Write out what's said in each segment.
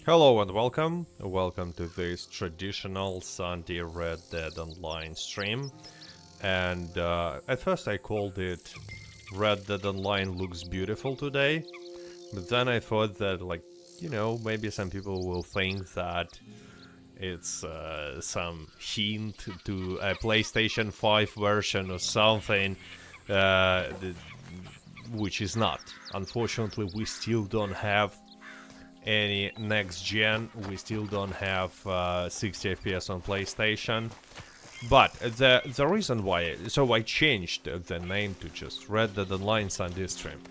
Hello and welcome. Welcome to this traditional Sunday Red Dead Online stream. And at first I called it Red Dead Online looks beautiful today. But then I thought that, maybe some people will think that it's some hint to a PlayStation 5 version or something, which is not. Unfortunately, we still don't have any next gen. We still don't have 60 FPS on PlayStation. But the reason why, so I changed the name to just Red Dead Online Sunday Stream.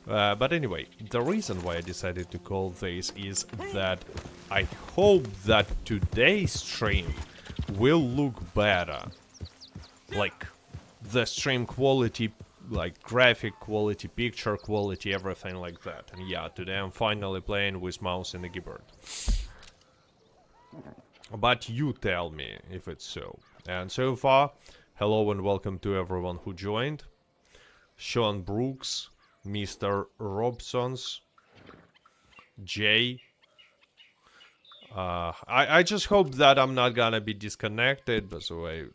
But anyway, the reason why I decided to call this is that I hope that today's stream will look better. Like, the stream quality, like graphic quality, picture quality, everything like that. And yeah, today I'm finally playing with mouse and a keyboard. But you tell me if it's so. And so far, hello and welcome to everyone who joined. Sean Brooks, Mr. Robsons, Jay. I just hope that I'm not gonna be disconnected. By the way,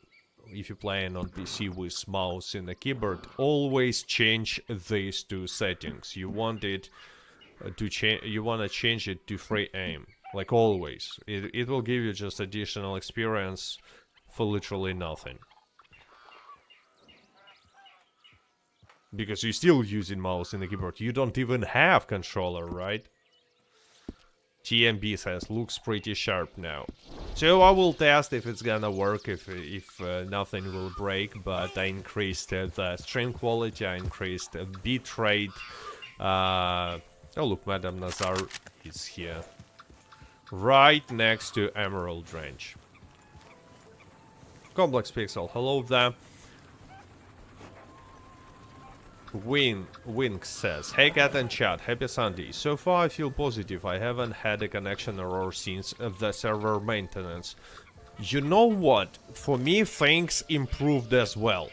if you're playing on PC with mouse and a keyboard, always change these two settings. You want it to change. You want to change it to free aim, like always. It will give you just additional experience for literally nothing. Because you're still using mouse and a keyboard. You don't even have controller, right? TMB says, looks pretty sharp now. So I will test if it's gonna work, if nothing will break, but I increased the stream quality, I increased bitrate. Oh look, Madame Nazar is here. Right next to Emerald Range. Complex Pixel, hello there. Wink says, hey Cat and Chat, happy Sunday. So far I feel positive, I haven't had a connection error since the server maintenance. You know what, for me things improved as well.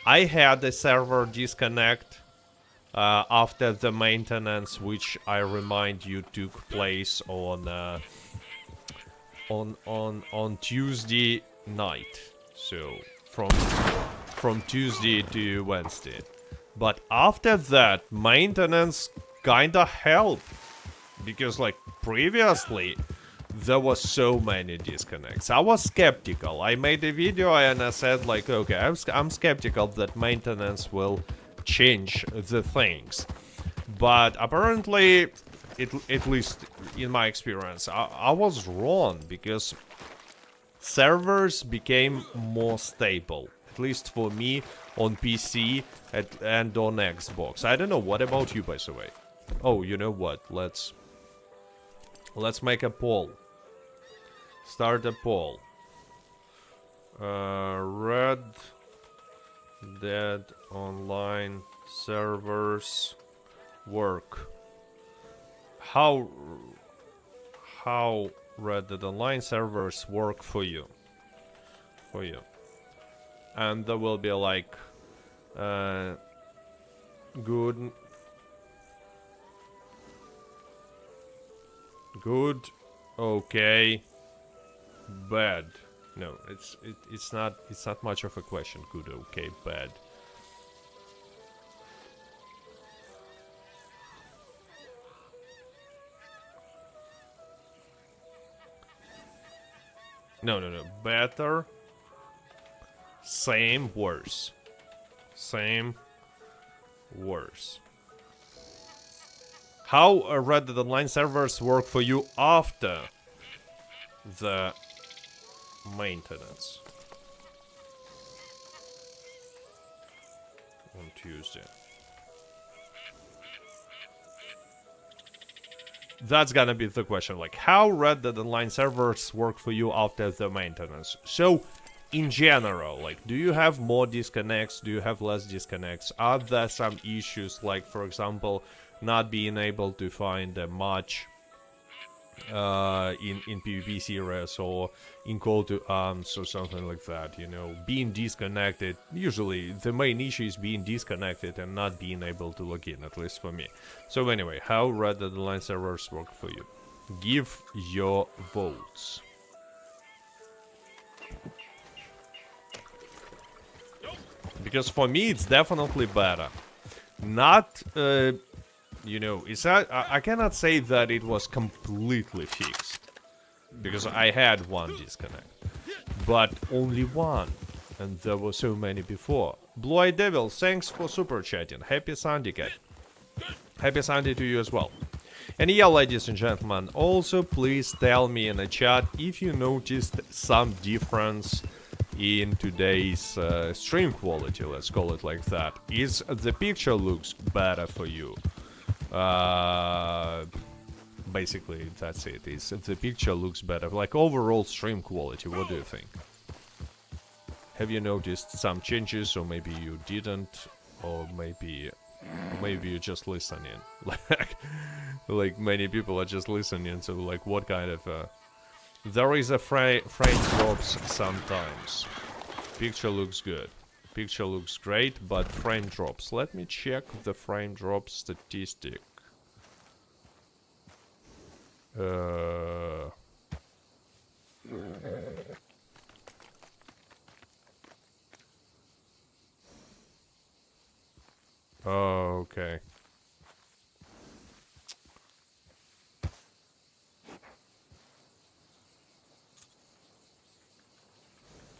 I had a server disconnect after the maintenance, which I remind you took place on Tuesday night. So from Tuesday to Wednesday. But after that, maintenance kinda helped. Because, like, previously, there was so many disconnects. I was skeptical. I made a video and I said, like, okay, I'm skeptical that maintenance will change the things. But apparently, at least in my experience, I was wrong. Because servers became more stable. At least for me, on PC and on Xbox. I don't know, what about you, by the way? Oh, you know what? Let's make a poll. Start a poll. Red Dead Online servers work. How Red Dead Online servers work for you? And there will be like good, okay, bad. No, it's not much of a question. Good, okay, bad. No, better. Same, worse. Same, worse. How Red Dead Online servers work for you after the maintenance on Tuesday? That's gonna be the question. Like, how Red Dead Online servers work for you after the maintenance? So, in general, like, do you have more disconnects? Do you have less disconnects? Are there some issues, like, for example, not being able to find a match in PvP series or in Call to Arms or something like that, you know, being disconnected? Usually the main issue is being disconnected and not being able to log in, at least for me. So anyway, how Red Dead Online servers work for you? Give your votes. Because for me, it's definitely better. Not, you know, it's not, I cannot say that it was completely fixed. Because I had one disconnect. But only one. And there were so many before. Blue-Eyed Devil, thanks for super chatting. Happy Sunday, cat. Happy Sunday to you as well. And yeah, ladies and gentlemen, also please tell me in the chat if you noticed some difference in today's stream quality, let's call it like that. Is the picture looks better for you? Basically, that's it. Is the picture looks better? Like overall stream quality, what do you think? Have you noticed some changes, or maybe you didn't, or maybe you're just listening? Like many people are just listening to like what kind of there is a frame drops sometimes. Picture looks good. Picture looks great, but frame drops. Let me check the frame drop statistic. Oh, okay.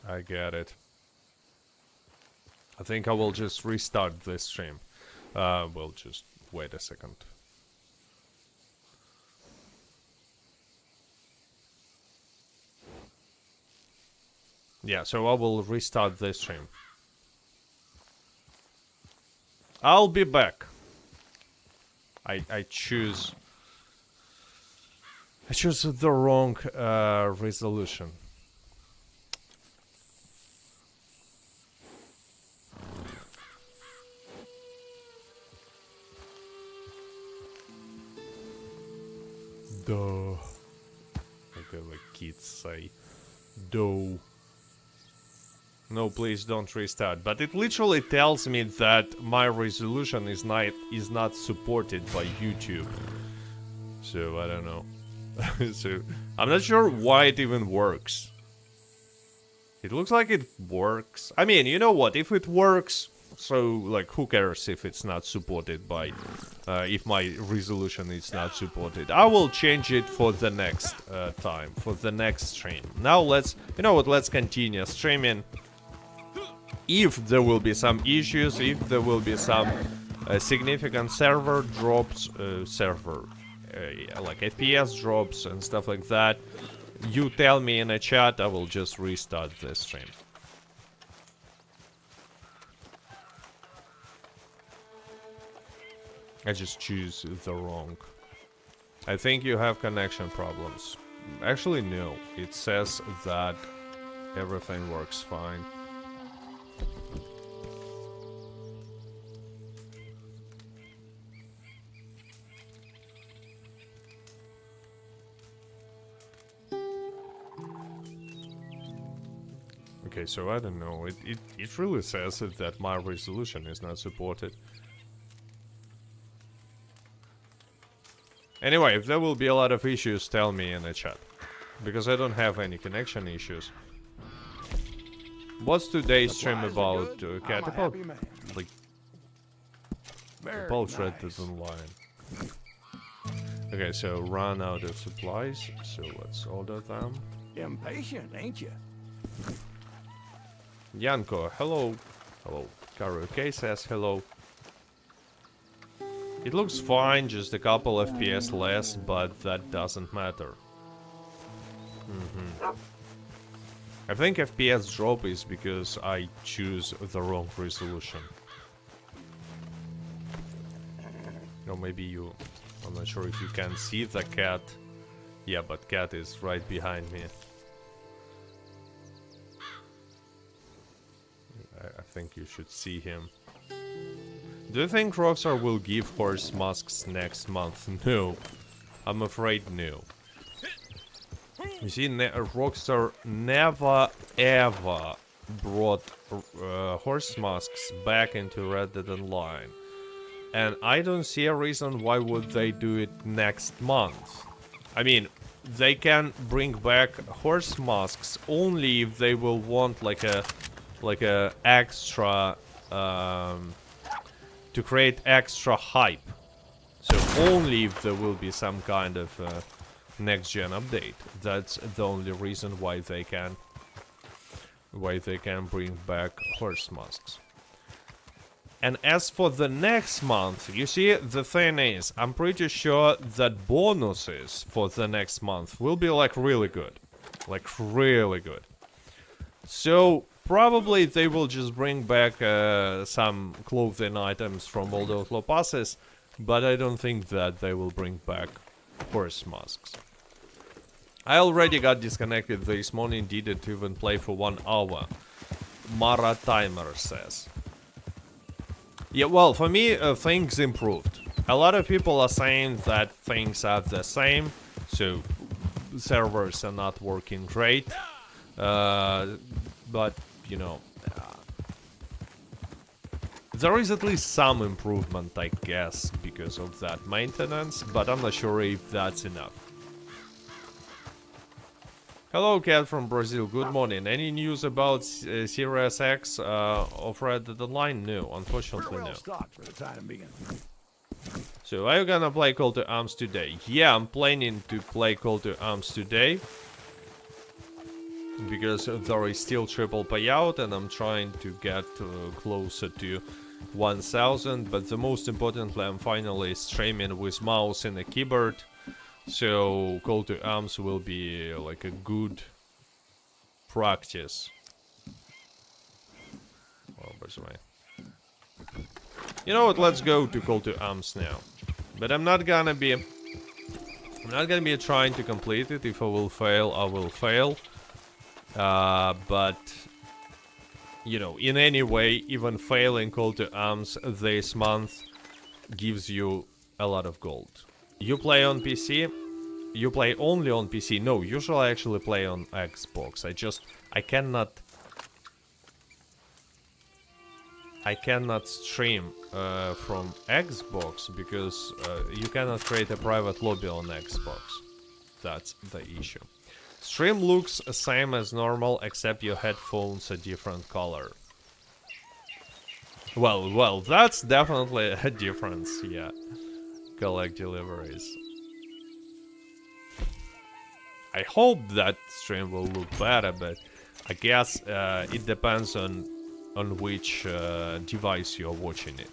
I get it. I think I will just restart this stream. We'll just wait a second. Yeah, so I will restart this stream. I'll be back. I choose the wrong resolution. Duh. Okay, like kids say. Duh. No, please don't restart. But it literally tells me that my resolution is not supported by YouTube. So I don't know. So I'm not sure why it even works. It looks like it works. I mean, you know what? If it works, so like who cares if it's not supported by if my resolution is not supported. I will change it for the next time, for the next stream. Now let's, you know what, let's continue streaming. If there will be some issues, if there will be some significant server drops, like FPS drops and stuff like that, you tell me in a chat, I will just restart the stream. I just choose the wrong. I think you have connection problems. Actually, no. It says that everything works fine. Okay, so I don't know. It really says that my resolution is not supported. Anyway, if there will be a lot of issues, tell me in the chat. Because I don't have any connection issues. What's today's stream about, Cat? About, like, about Red Dead Online. Okay, so run out of supplies, so let's order them. Impatient, ain't you? Yanko, hello. Hello. Karaoke says hello. It looks fine, just a couple FPS less, but that doesn't matter. I think FPS drop is because I choose the wrong resolution. Or maybe you... I'm not sure if you can see the cat. Yeah, but cat is right behind me. I think you should see him. Do you think Rockstar will give horse masks next month? No. I'm afraid no. You see, Rockstar never ever brought horse masks back into Red Dead Online. And I don't see a reason why would they do it next month. I mean, they can bring back horse masks only if they will want like a extra to create extra hype. So only if there will be some kind of next gen update. That's the only reason why they can bring back horse masks. And as for the next month, you see, the thing is, I'm pretty sure that bonuses for the next month will be like really good. Like really good. So probably they will just bring back some clothing items from all the outlaw passes, but I don't think that they will bring back horse masks. I already got disconnected this morning, didn't even play for 1 hour. Mara Timer says. Yeah, well, for me, things improved. A lot of people are saying that things are the same, so servers are not working great. But, you know, there is at least some improvement, I guess, because of that maintenance, but I'm not sure if that's enough. Hello, Cat from Brazil. Good morning. Any news about Series X offered at the line? No, unfortunately no. For the time being. So, are you gonna play Call to Arms today? Yeah, I'm planning to play Call to Arms today. Because there is still triple payout and I'm trying to get closer to 1000. But the most importantly, I'm finally streaming with mouse and a keyboard. So, Call to Arms will be like a good practice. Oh, by the way. You know what, let's go to Call to Arms now. But I'm not gonna be trying to complete it. If I will fail, I will fail. But, you know, in any way, even failing Call to Arms this month gives you a lot of gold. You play on PC? You play only on PC? No, usually I actually play on Xbox. I cannot stream from Xbox because you cannot create a private lobby on Xbox. That's the issue. Stream looks the same as normal, except your headphones are different color. Well, that's definitely a difference, yeah. Collect deliveries. I hope that stream will look better, but I guess it depends on which device you're watching it.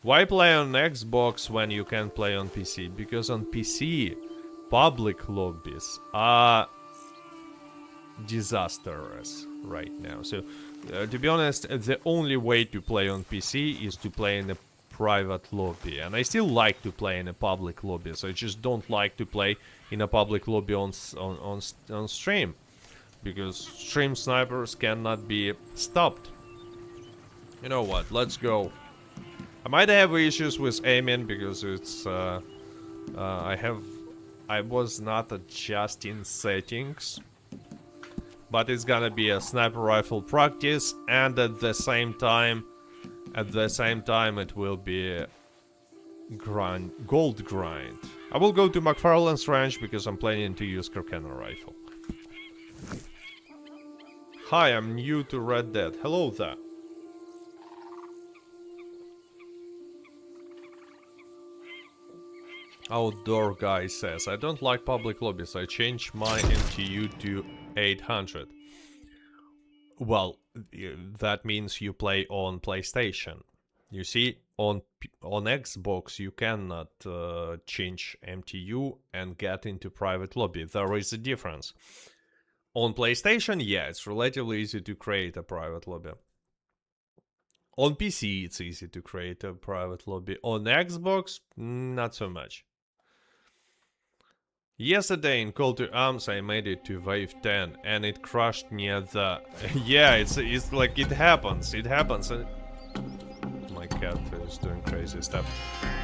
Why play on Xbox when you can play on PC? Because on PC, public lobbies are disastrous right now. So, to be honest, the only way to play on PC is to play in a private lobby. And I still like to play in a public lobby, so I just don't like to play in a public lobby on stream. Because stream snipers cannot be stopped. You know what, let's go. I might have issues with aiming because it's I was not adjusting settings, but it's gonna be a sniper rifle practice, and at the same time it will be gold grind. I will go to McFarlane's ranch because I'm planning to use Kirkana rifle. Hi, I'm new to Red Dead. Hello there. Outdoor guy says, I don't like public lobbies. I changed my MTU to 800. Well, that means you play on PlayStation. You see, on Xbox you cannot change MTU and get into private lobby. There is a difference. On PlayStation, yeah, it's relatively easy to create a private lobby. On PC, it's easy to create a private lobby. On Xbox, not so much. Yesterday in Call to Arms I made it to wave 10 and it crashed near the... yeah, it's like it happens. My cat is doing crazy stuff.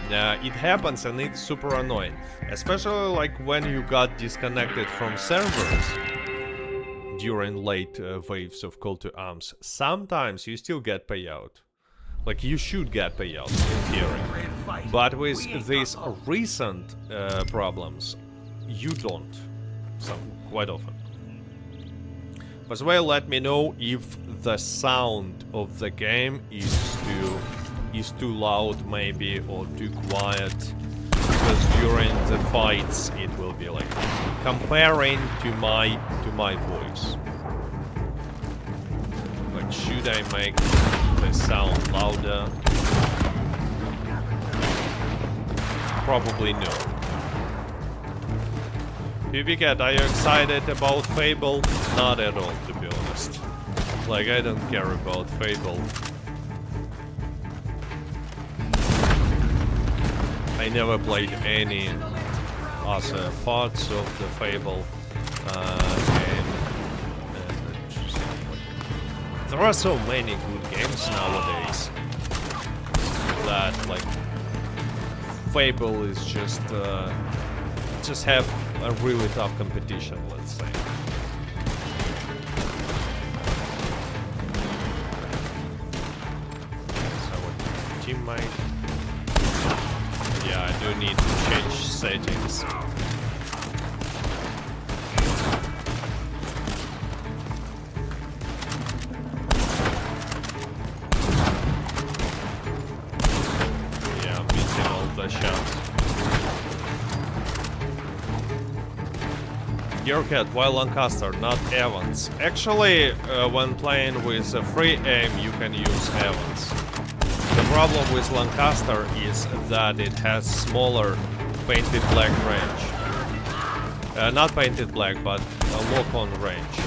It happens and it's super annoying. Especially like when you got disconnected from servers during late waves of Call to Arms. Sometimes you still get payout. Like, you should get payouts in theory. But with these recent problems, you don't. Quite often. As well, let me know if the sound of the game is too loud, maybe, or too quiet. Because during the fights, it will be like comparing to my voice. Like, should I make the sound louder? Probably no. PBCat, are you excited about Fable? Not at all, to be honest. Like, I don't care about Fable. I never played any other parts of the Fable game. There are so many good games nowadays that, like, Fable is just have a really tough competition, let's say. So, teammate. Yeah, I do need to change settings. Yeah, I'm missing all the shots. Gearcat, why Lancaster, not Evans? Actually, when playing with a free aim, you can use Evans. The problem with Lancaster is that it has smaller painted black range. Not painted black, but a lock-on range.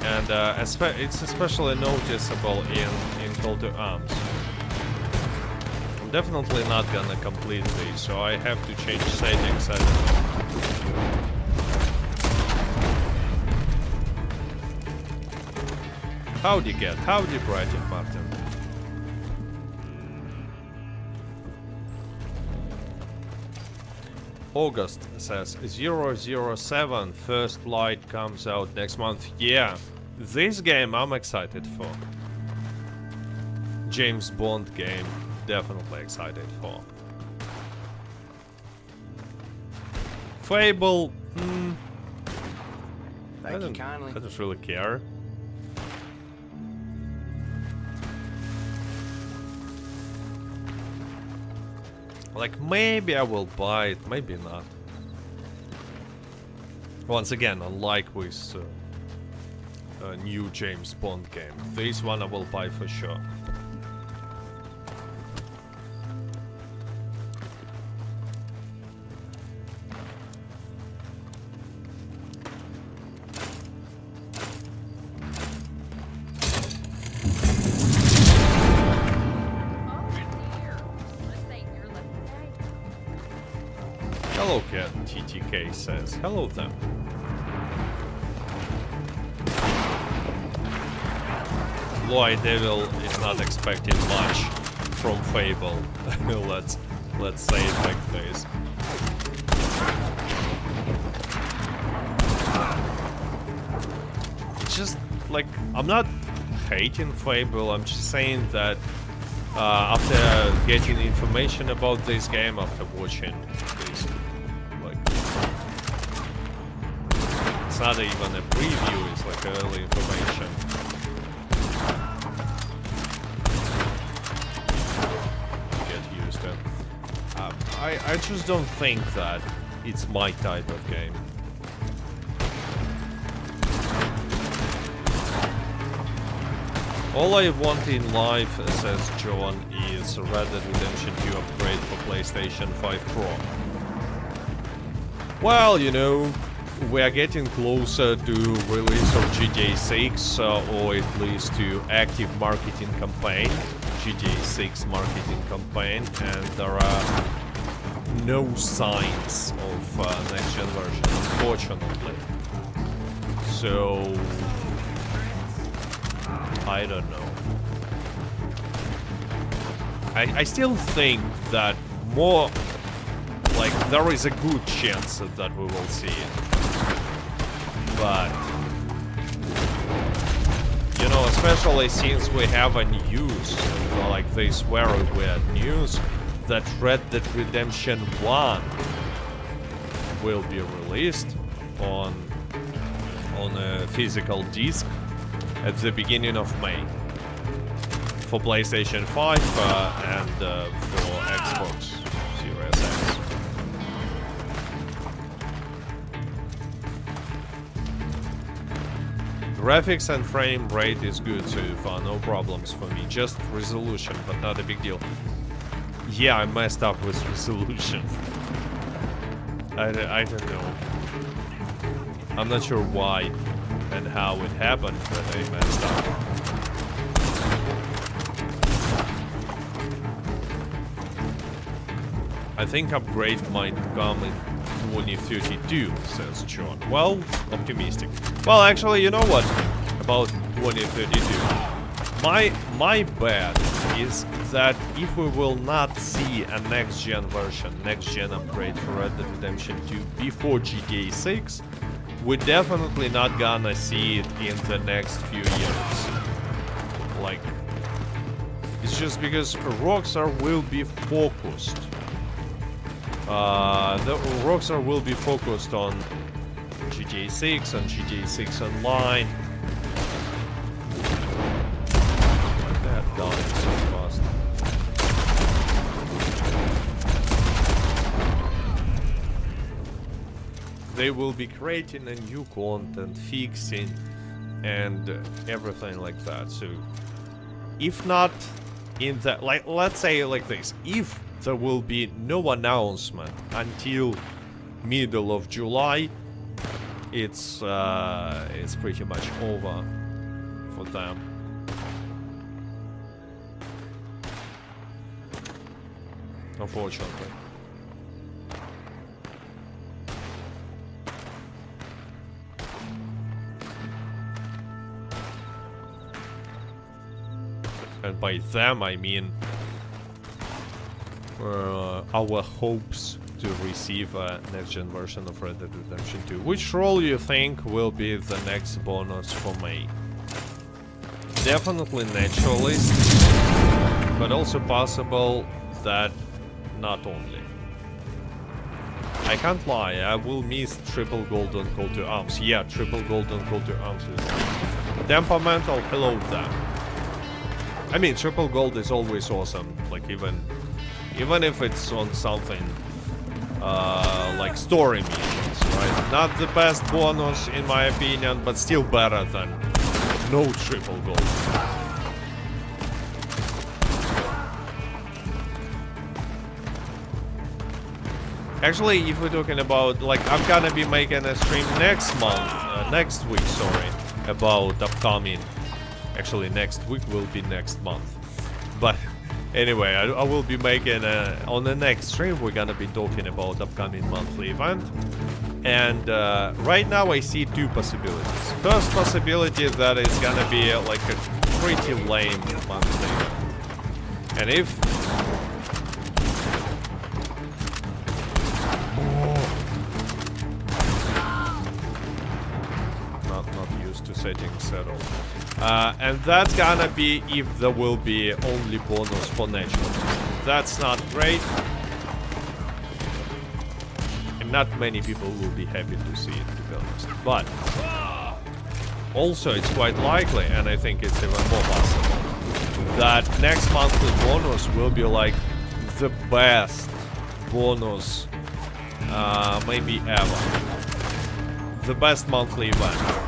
And it's especially noticeable in Call to Arms. I'm definitely not gonna complete these, so I have to change settings. I don't know. Howdy, Cat. Howdy, Brighton Martin. August says 007 first flight comes out next month. Yeah, this game I'm excited for. James Bond game, definitely excited for. Fable, I don't really care. Like, maybe I will buy it, maybe not. Once again, unlike with a new James Bond game, this one I will buy for sure. Hello, Cat, TTK says. Hello, them. Lloyd Devil is not expecting much from Fable. let's say it like this. It's just like, I'm not hating Fable. I'm just saying that after getting information about this game, after watching this. It's not even a preview, it's like early information. Get used to it. I just don't think that it's my type of game. All I want in life, says John, is Red Dead Redemption 2 upgrade for PlayStation 5 Pro. Well, you know, we are getting closer to release of GTA 6, or at least to active marketing campaign, GTA 6 marketing campaign, and there are no signs of next gen version, unfortunately. So, I don't know. I still think that more, like, there is a good chance that we will see it. But you know, especially since we have a news, like this very weird news, that Red Dead Redemption 1 will be released on a physical disc at the beginning of May for PlayStation 5 and for Xbox Series X. Graphics and frame rate is good so far, no problems for me. Just resolution, but not a big deal. Yeah, I messed up with resolution. I don't know. I'm not sure why and how it happened, but I messed up. I think upgrade might come in 2032, says John. Well, optimistic. Well, actually, you know what? About 2032. My bet is that if we will not see a next-gen version, next-gen upgrade for Red Dead Redemption 2 before GTA 6, we're definitely not gonna see it in the next few years. Like, it's just because Rockstar will be focused. The Rockstar will be focused on GTA 6 and GTA 6 Online. That died so fast. They will be creating a new content, fixing, and everything like that. So, if not in the let's say like this, if there will be no announcement until middle of July, it's pretty much over for them. Unfortunately. And by them I mean our hopes to receive a next-gen version of Red Dead Redemption 2. Which role you think will be the next bonus for May? Definitely naturalist, but also possible that not only. I can't lie, I will miss triple golden call to arms. Yeah, triple golden call to arms is temperamental, hello there. I mean, triple gold is always awesome, like even if it's on something like story missions, right? Not the best bonus in my opinion, but still better than no triple gold. Actually, if we're talking about, like, I'm gonna be making a stream next week, sorry, about upcoming. Actually, next week will be next month. But anyway, I will be making on the next stream, we're gonna be talking about upcoming monthly event. And right now I see two possibilities. First possibility that it's gonna be like a pretty lame monthly event. And if not used to settings settled. And that's gonna be if there will be only bonus for natural. That's not great. And not many people will be happy to see it, to be honest. But also it's quite likely, and I think it's even more possible, that next monthly bonus will be like the best bonus maybe ever. The best monthly event.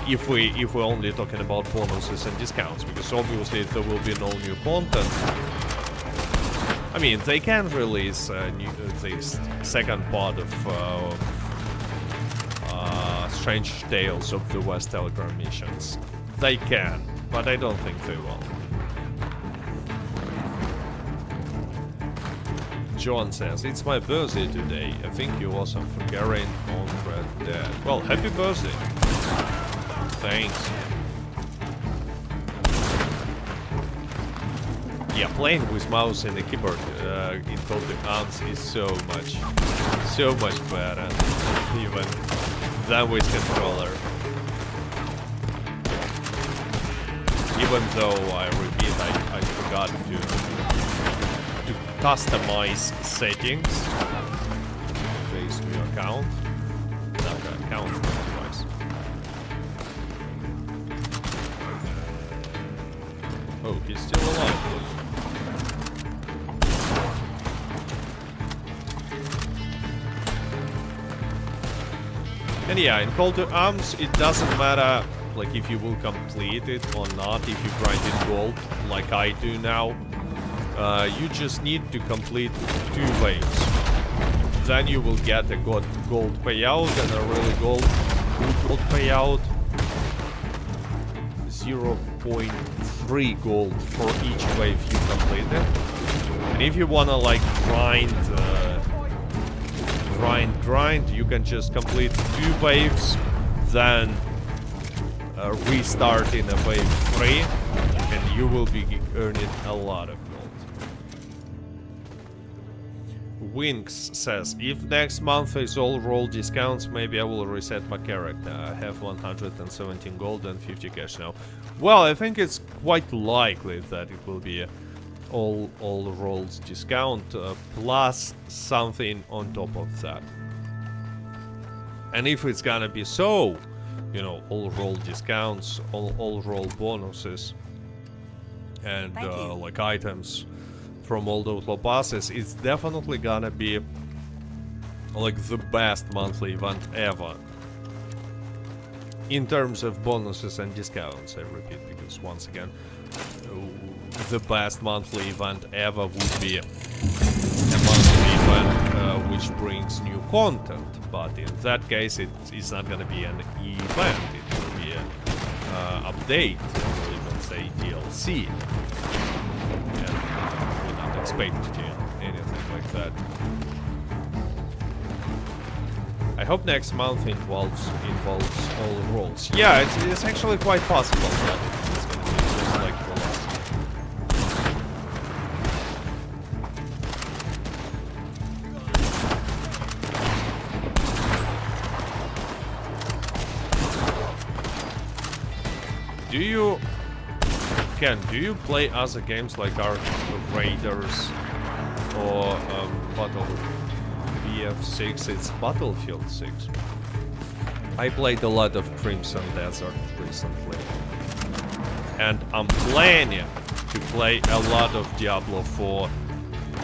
If we're only talking about bonuses and discounts, because obviously there will be no new content. I mean, they can release this second part of Strange Tales of the West Telegram missions. They can, but I don't think they will. John says, it's my birthday today. I think you're awesome for carrying on Red Dead. Well, happy birthday. Thanks. Yeah, playing with mouse and a keyboard in both the arms is so much better even than with controller. Even though I repeat, I forgot to customize settings. Face new account. Not account otherwise. Oh, he's still alive. And yeah, in Call to Arms, it doesn't matter like if you will complete it or not, if you grind in gold, like I do now. You just need to complete 2 waves. Then you will get a gold payout and a really good gold payout. 0.3 gold for each wave you completed. And if you wanna like grind, you can just complete 2 waves, then restart in a wave 3, and you will be earning a lot of gold. Winx says, if next month is all roll discounts, maybe I will reset my character. I have 117 gold and 50 cash now. Well, I think it's quite likely that it will be all rolls discount plus something on top of that. And if it's gonna be so, you know, all roll discounts, all roll bonuses, and like items from all those low passes, it's definitely gonna be like the best monthly event ever in terms of bonuses and discounts. I repeat, because once again, the best monthly event ever would be a monthly event which brings new content, but in that case it's not gonna be an event, it will be an update, or even say DLC, and we're not expecting anything like that. I hope next month involves all roles. Yeah, it's actually quite possible that it's gonna be just like the last. Do you play other games like our Raiders or BF6? It's Battlefield 6. I played a lot of Crimson Desert recently, and I'm planning to play a lot of Diablo 4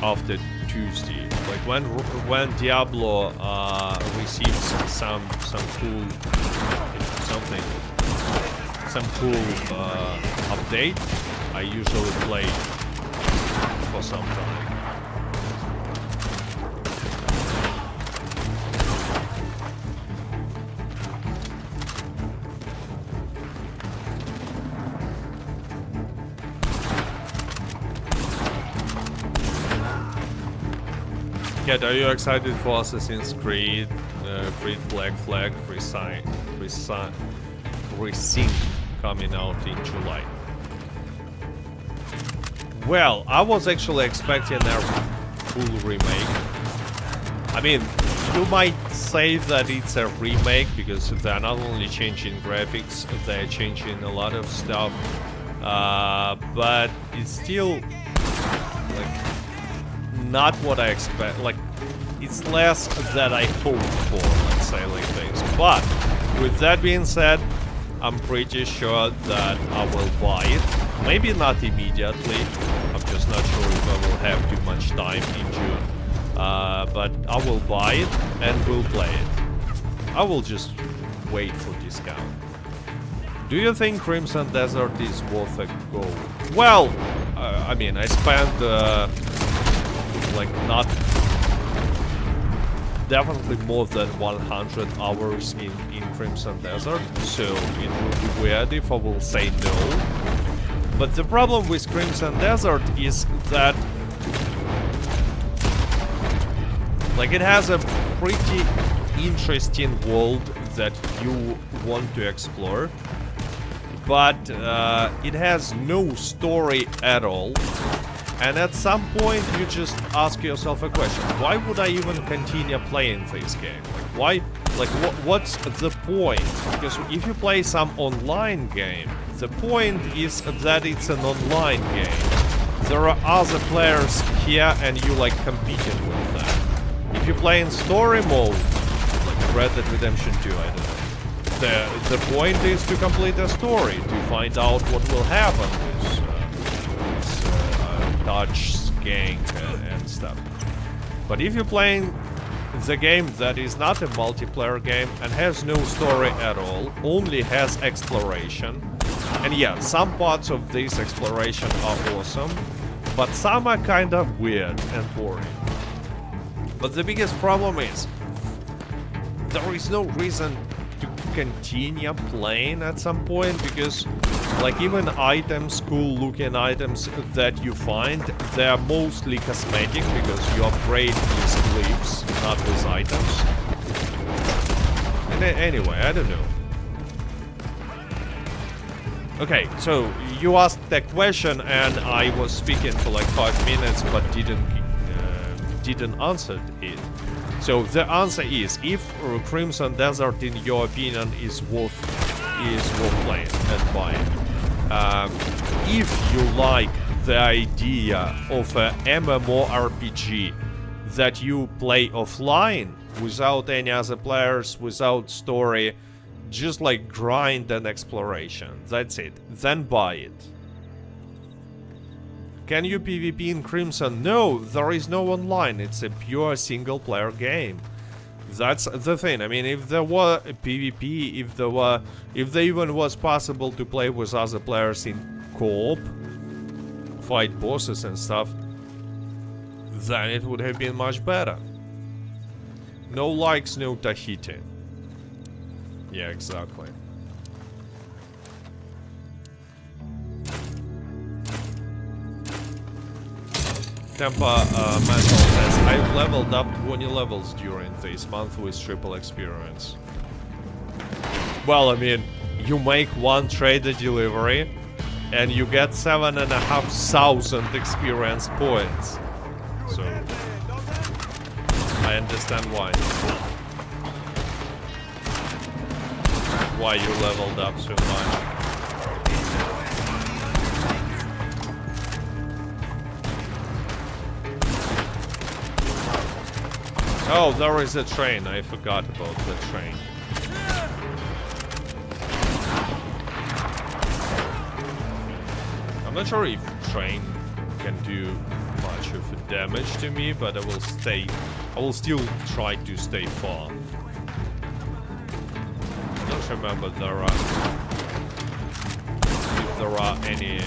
after Tuesday. Like when Diablo receives some cool update, I usually play for some time. Cat, are you excited for Assassin's Creed, Black Flag, Resync coming out in July? Well, I was actually expecting a full remake. I mean, you might say that it's a remake because they're not only changing graphics, they're changing a lot of stuff, but it's still like not what I expect. Like, it's less than I hoped for, let's say like this. But with that being said, I'm pretty sure that I will buy it. Maybe not immediately. I'm just not sure if I will have too much time in June. But I will buy it and will play it. I will just wait for discount. Do you think Crimson Desert is worth a go? Well, I mean, I spent like not definitely more than 100 hours in Crimson Desert, so it would be weird if I will say no. But the problem with Crimson Desert is that like it has a pretty interesting world that you want to explore, but it has no story at all. And at some point, you just ask yourself a question: why would I even continue playing this game? Like, why? Like, what's the point? Because if you play some online game, the point is that it's an online game. There are other players here, and you like competing with them. If you play in story mode, like Red Dead Redemption 2, I don't know. The point is to complete a story, to find out what will happen with Dutch skank and stuff. But if you're playing the game that is not a multiplayer game and has no story at all, only has exploration, and yeah, some parts of this exploration are awesome, but some are kind of weird and boring. But the biggest problem is there is no reason to continue playing at some point, because like even items, cool looking items that you find, they're mostly cosmetic because you upgrade these glyphs, not these items. And anyway, I don't know. Okay, so you asked that question and I was speaking for like 5 minutes but didn't answer it. So the answer is, if Crimson Desert, in your opinion, is worth playing and buying. If you like the idea of a MMORPG that you play offline without any other players, without story, just like grind and exploration, that's it, then buy it. Can you PvP in Crimson? No, there is no online. It's a pure single-player game. That's the thing. I mean, if there were a PvP, if there even was possible to play with other players in co-op, fight bosses and stuff, then it would have been much better. No likes, no Tahiti. Yeah, exactly. Tampa Metal says, I've leveled up 20 levels during this month with triple experience. Well, I mean, you make one trader delivery and you get 7,500 experience points. So, I understand why. Why you leveled up so much. Oh, there is a train. I forgot about the train. I'm not sure if train can do much of a damage to me, but I will still try to stay far. I don't remember if there are any,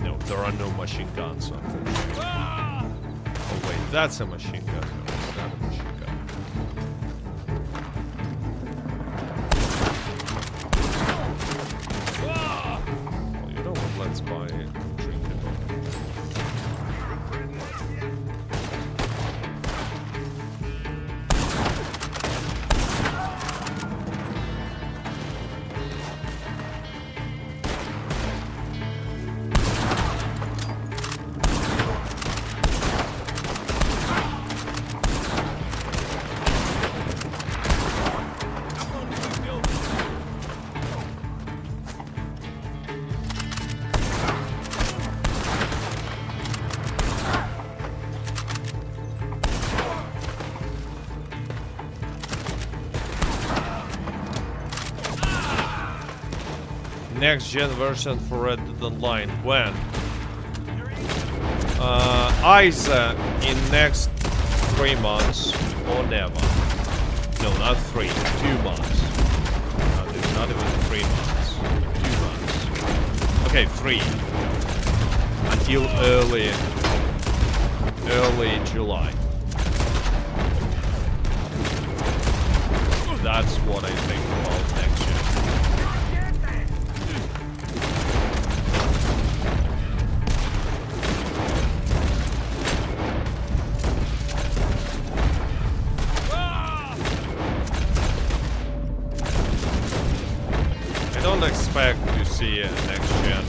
no, there are no machine guns on the train. Oh wait, that's a machine gun. No, it's not a machine gun. Well, you know what? Let's buy a trinket. Next gen version for Red Dead Online. When? Either in next 3 months or never. No, not 3, 2 months. Not even 3 months. 2 months. Okay, 3. Until early July. That's what I think about next gen. I don't expect to see next gen,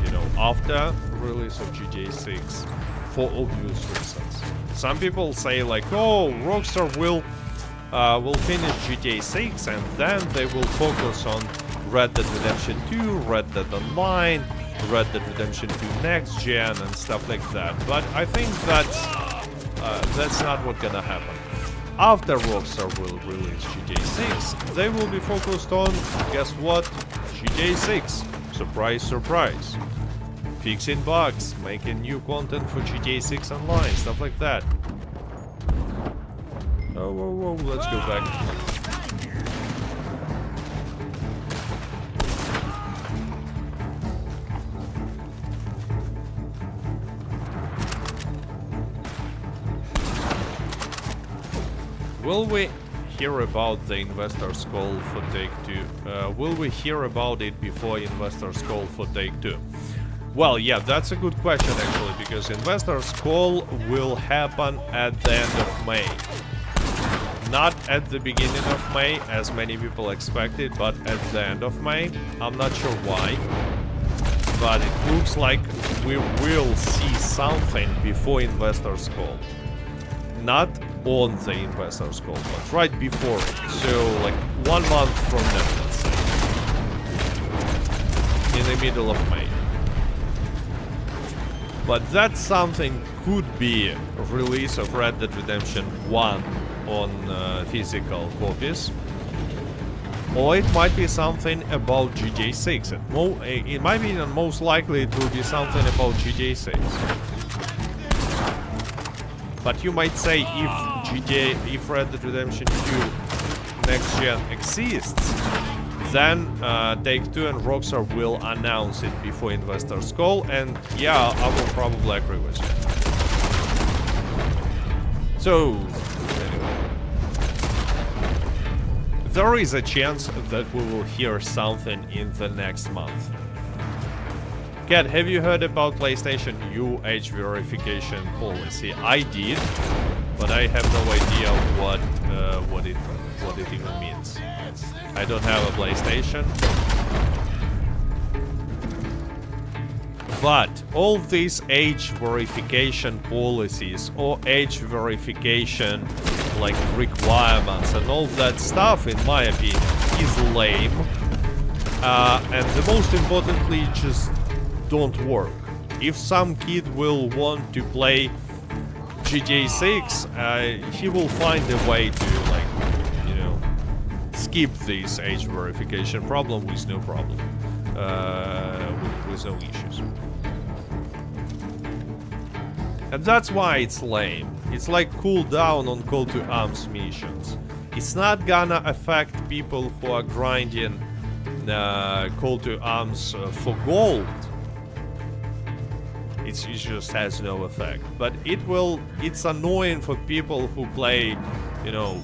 you know, after release of GTA 6 for obvious reasons. Some people say like, oh, Rockstar will finish GTA 6 and then they will focus on Red Dead Redemption 2, Red Dead Online, Red Dead Redemption 2 Next Gen and stuff like that. But I think that's not what's gonna happen. After Rockstar will release GTA 6, they will be focused on, guess what? GTA 6. Surprise, surprise. Fixing bugs, making new content for GTA 6 Online, stuff like that. Oh, whoa, whoa, let's go back. Will we hear about the investors' call for Take-Two? Will we hear about it before investors' call for Take-Two? Well, yeah, that's a good question actually, because investors' call will happen at the end of May. Not at the beginning of May, as many people expected, but at the end of May. I'm not sure why, but it looks like we will see something before investors' call. Not on the investors' call, but right before it. So, like 1 month from now, let's say. In the middle of May. But that something could be a release of Red Dead Redemption 1 on physical copies. Or it might be something about GTA 6. In my opinion, most likely it will be something about GTA 6. But you might say if Red Dead Redemption 2 Next Gen exists, then Take-Two and Rockstar will announce it before investors' call, and yeah, I will probably agree with you. So, anyway. There is a chance that we will hear something in the next month. Kat, have you heard about PlayStation new age verification policy? I did, but I have no idea what it even means. I don't have a PlayStation. But all these age verification policies or age verification like requirements and all that stuff, in my opinion, is lame. And the most importantly, just don't work. If some kid will want to play GTA 6, he will find a way to, like, you know, skip this age verification problem with no problem, with no issues. And that's why it's lame. It's like cooldown on Call to Arms missions. It's not gonna affect people who are grinding Call to Arms for gold. It just has no effect. But it's annoying for people who play, you know,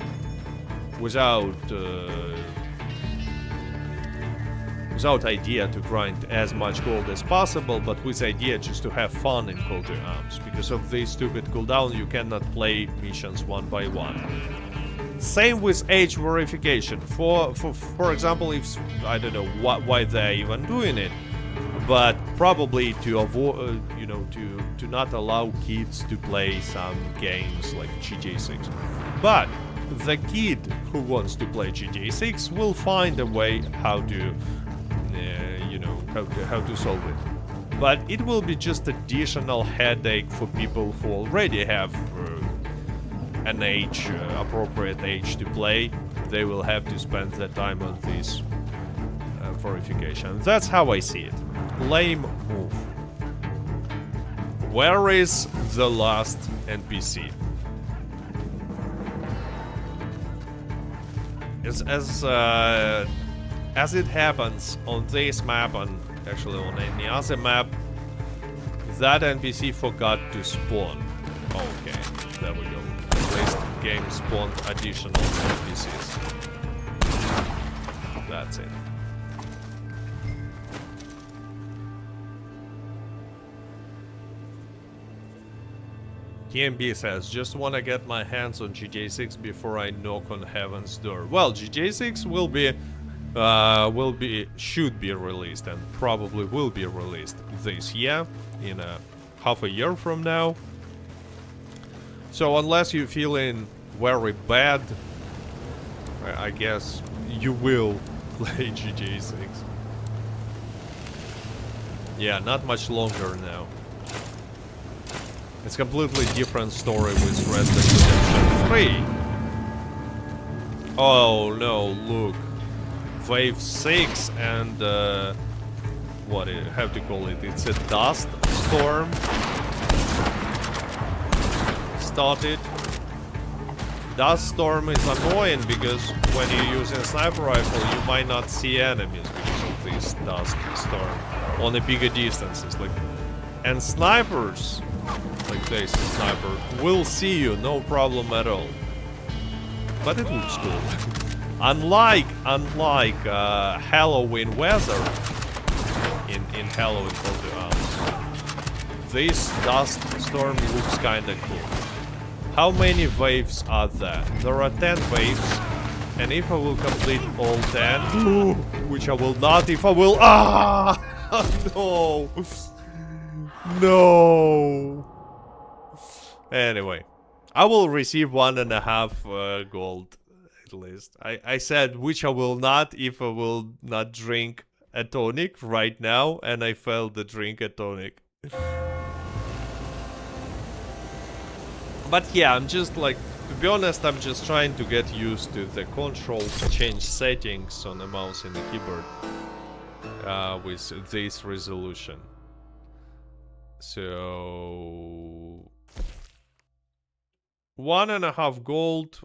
without idea to grind as much gold as possible, but with idea just to have fun in Call to Arms. Because of this stupid cooldown, you cannot play missions one by one. Same with age verification. For example, if I don't know why they're even doing it, but probably to avoid, you know, to not allow kids to play some games like GTA 6. But the kid who wants to play GTA 6 will find a way how to, you know, how to solve it. But it will be just additional headache for people who already have an age, appropriate age to play. They will have to spend the time on this verification. That's how I see it. Lame move. Where is the last NPC? As it happens on this map, and actually on any other map, that NPC forgot to spawn. Okay, there we go. At least game spawned additional NPCs. That's it. TMB says, just wanna get my hands on GTA 6 before I knock on heaven's door. Well, GTA 6 will be should be released and probably will be released this year, in half a year from now. So unless you're feeling very bad, I guess you will play GTA 6. Yeah, not much longer now. It's a completely different story with Red Dead Redemption 3. Oh no, look. Wave 6 and what do you have to call it? It's a dust storm. Started. Dust storm is annoying because when you're using a sniper rifle, you might not see enemies because of this dust storm on the bigger distances. And snipers, like this sniper, will see you, no problem at all. But it looks cool. Unlike Halloween weather in Halloween Call to Arms, this dust storm looks kinda cool. How many waves are there? There are 10 waves, and if I will complete all 10, which I will not, if I will, no, no. Anyway, I will receive 1.5 gold. At least I said which I will not if I will not drink a tonic right now, and I failed to drink a tonic. But yeah, I'm just like, to be honest, I'm just trying to get used to the controls, change settings on the mouse and the keyboard with this resolution. So 1.5 gold,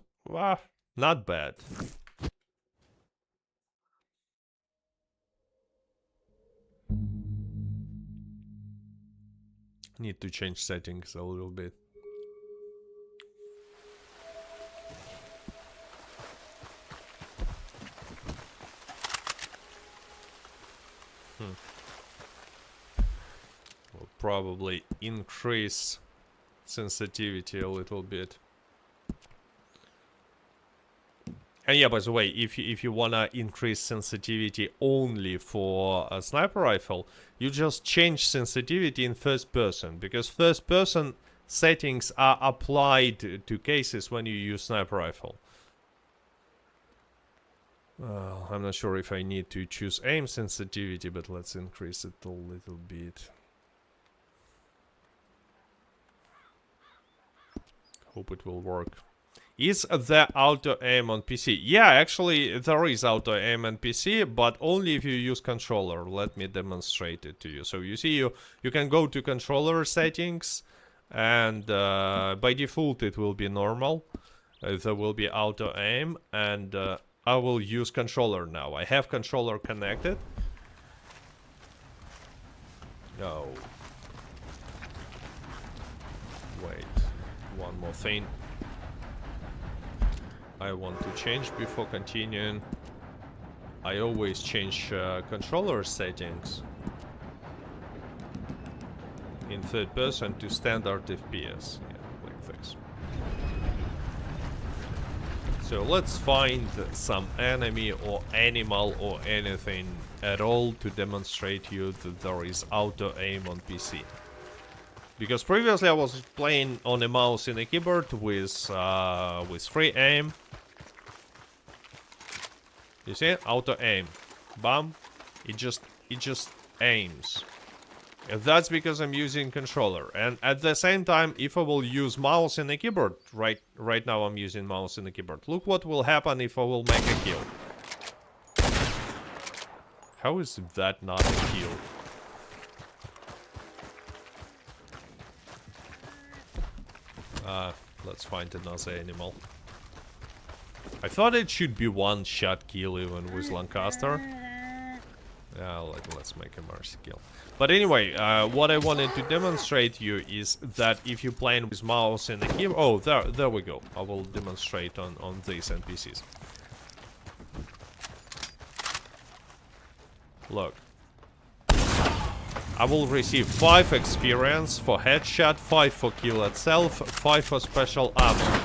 not bad. Need to change settings a little bit. Will probably increase sensitivity a little bit. And yeah, by the way, if you wanna increase sensitivity only for a sniper rifle, you just change sensitivity in first person, because first person settings are applied to cases when you use sniper rifle. Well, I'm not sure if I need to choose aim sensitivity, but let's increase it a little bit. Hope it will work. Is there auto aim on PC? Yeah, actually there is auto aim on PC, but only if you use controller. Let me demonstrate it to you. So you see, you can go to controller settings, and by default it will be normal. There will be auto aim, and I will use controller now. I have controller connected. No. Wait, one more thing I want to change before continuing. I always change controller settings in third person to standard FPS. Yeah, like this. So let's find some enemy or animal or anything at all to demonstrate you that there is auto aim on PC. Because previously I was playing on a mouse and a keyboard with free aim. You see? Auto aim. Bam. It just aims. And that's because I'm using controller. And at the same time, if I will use mouse and a keyboard, right now I'm using mouse and a keyboard. Look what will happen if I will make a kill. How is that not a kill? Let's find another animal. I thought it should be one-shot kill even with Lancaster. Yeah, let's make a mercy kill. But anyway, what I wanted to demonstrate you is that if you're playing with mouse and a keyboard... Oh, there we go. I will demonstrate on these NPCs. Look. I will receive 5 experience for headshot, 5 for kill itself, 5 for special ammo.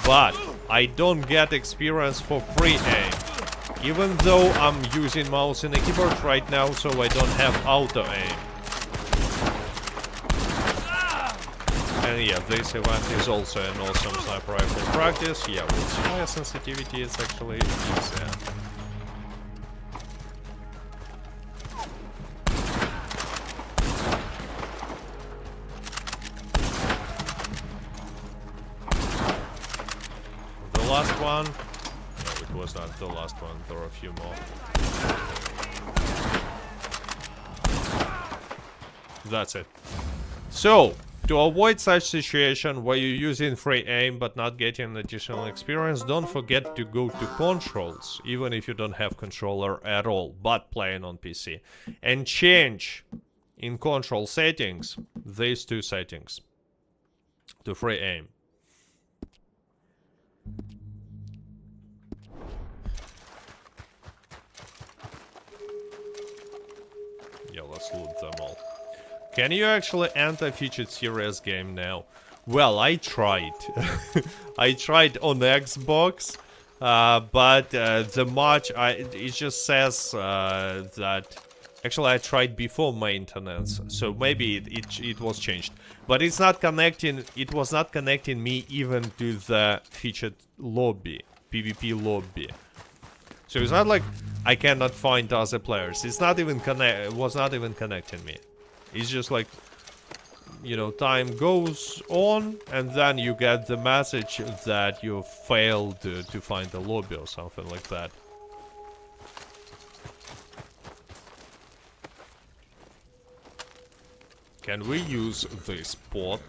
But I don't get experience for free aim. Even though I'm using mouse and a keyboard right now, so I don't have auto aim. And yeah, this event is also an awesome sniper rifle practice. Yeah, with higher sensitivity, it's actually easier. The last one. No, it was not the last one. There are a few more. That's it. So, to avoid such situation where you're using free aim but not getting additional experience, don't forget to go to controls, even if you don't have controller at all, but playing on PC. And change in control settings, these two settings, to free aim. Yeah, let's loot them all. Can you actually enter featured series game now? Well, I tried. I tried on Xbox, but the match, it just says that... Actually, I tried before maintenance, so maybe it was changed. But it's not connecting, it was not connecting me even to the featured lobby, PvP lobby. So it's not like I cannot find other players. It's not even it was not even connecting me. It's just like, you know, time goes on and then you get the message that you failed to find the lobby or something like that. Can we use this bot?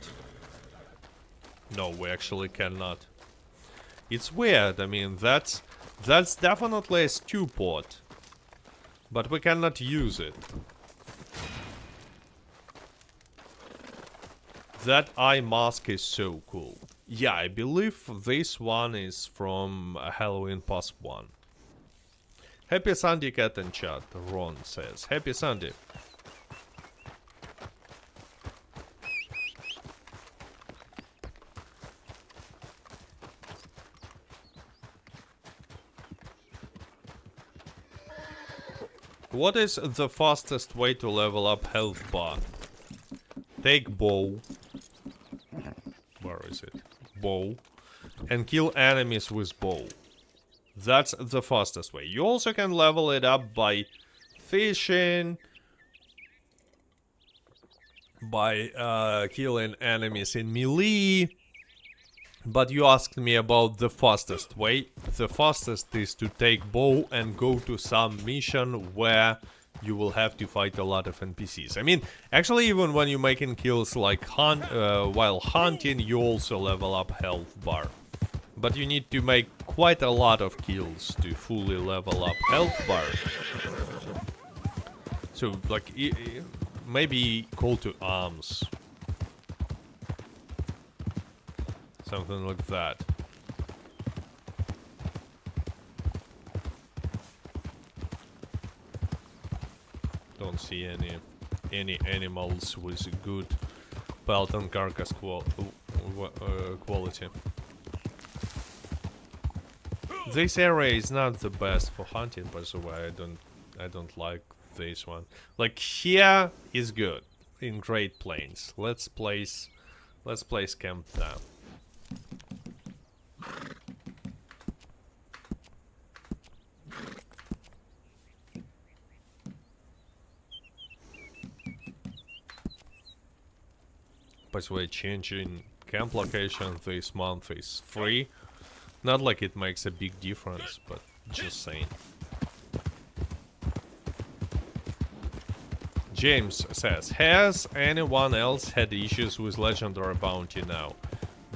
No, we actually cannot. It's weird. I mean, that's definitely a stew pot, but we cannot use it. That eye mask is so cool. Yeah, I believe this one is from Halloween Pass 1. Happy Sunday, cat in chat, Ron says. Happy Sunday. What is the fastest way to level up health bar? Take bow. Where is it? Bow. And kill enemies with bow. That's the fastest way. You also can level it up by fishing. By killing enemies in melee. But you asked me about the fastest way. The fastest is to take bow and go to some mission where you will have to fight a lot of NPCs. I mean, actually, even when you're making kills like while hunting, you also level up health bar. But you need to make quite a lot of kills to fully level up health bar. So, like, maybe call to arms. Something like that. Don't see any animals with good pelt and carcass quality. This area is not the best for hunting, by the way. I don't like this one. Like, here is good in Great Plains. Let's place camp now. By the way, changing camp location this month is free. Not like it makes a big difference, but just saying. James says, has anyone else had issues with Legendary Bounty now?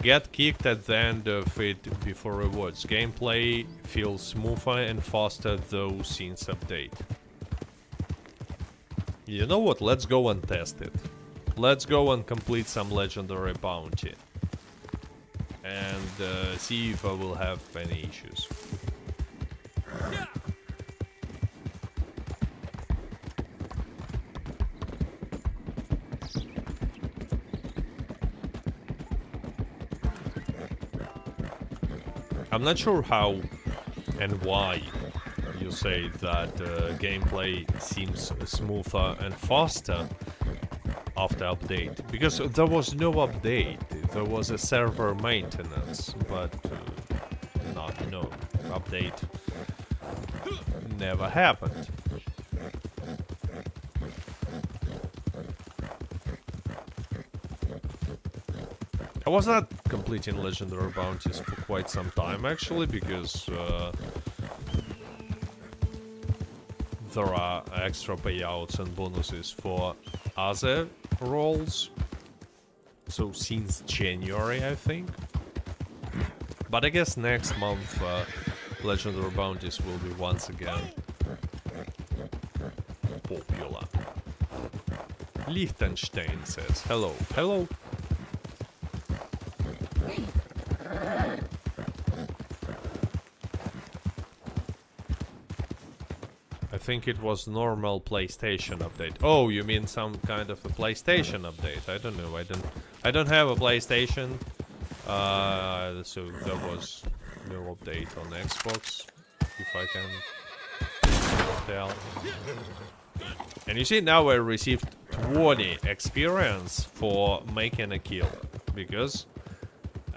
Get kicked at the end of it before rewards. Gameplay feels smoother and faster though since update. You know what? Let's go and test it. Let's go and complete some Legendary Bounty. And see if I will have any issues. I'm not sure how and why you to say that gameplay seems smoother and faster after update, because there was no update. There was a server maintenance, but no update never happened. I was not completing legendary bounties for quite some time, actually, because there are extra payouts and bonuses for other roles. So since January, I think. But I guess next month legendary bounties will be once again popular. Liechtenstein says hello. Hello. I think it was normal PlayStation update. Oh, you mean some kind of a PlayStation update? I don't know. I don't have a PlayStation. So there was no update on Xbox, if I can tell. And you see, now I received 20 experience for making a kill, because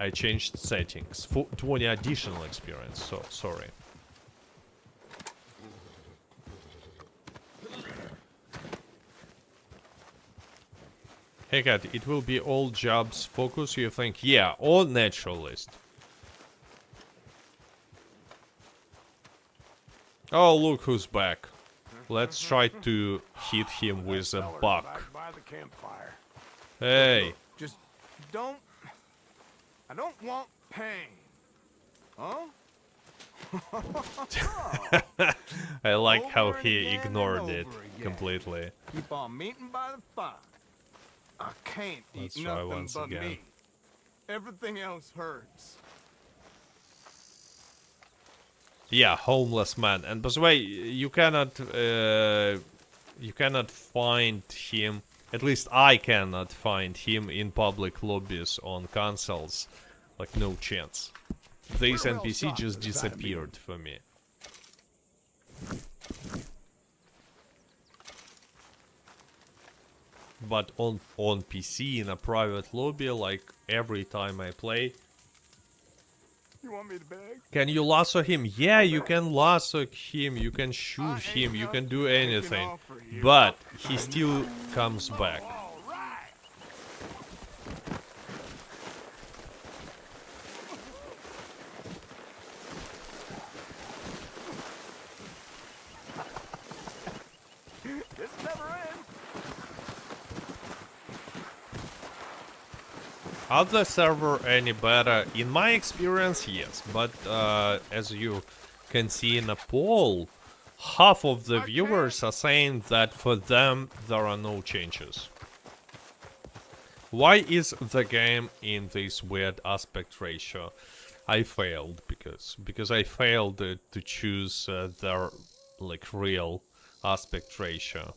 I changed settings. For 20 additional experience, so sorry. Hey Cat, it will be all jobs focus, you think? Yeah, or naturalist. Oh, look who's back. Let's try to hit him with a buck. Hey. Just don't. I don't want pain. Huh? I like how Over he and again ignored and it over again. completely. Keep on meeting by the fire. I can't Let's eat try nothing once but again. meat. Everything else hurts. Yeah, homeless man. And by the way, you cannot find him. At least I cannot find him in public lobbies on consoles. Like, no chance. This We're well NPC stocked just for the time disappeared for me. But on PC in a private lobby, like every time I play. You want me to beg? Can you lasso him? Yeah, you can lasso him, you can shoot him, you can do anything. But he still comes back. All right. This never ends. Are the server any better? In my experience, yes. But as you can see in a poll, half of the viewers are saying that for them there are no changes. Why is the game in this weird aspect ratio? I failed because I failed to choose their like real aspect ratio.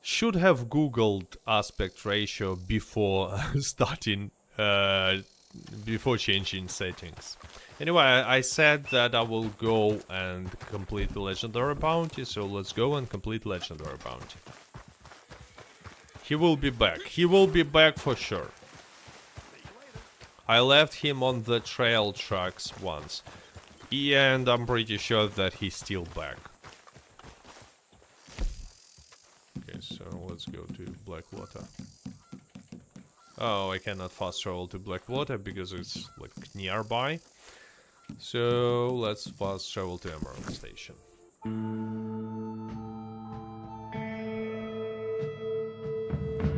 Should have googled aspect ratio before starting before changing settings. Anyway, I said that I will go and complete the legendary bounty, so let's go and complete legendary bounty. He will be back. He will be back for sure. I left him on the trail tracks once, and I'm pretty sure that he's still back. Okay, so let's go to Blackwater. Oh, I cannot fast travel to Blackwater because it's like nearby. So let's fast travel to Emerald Station.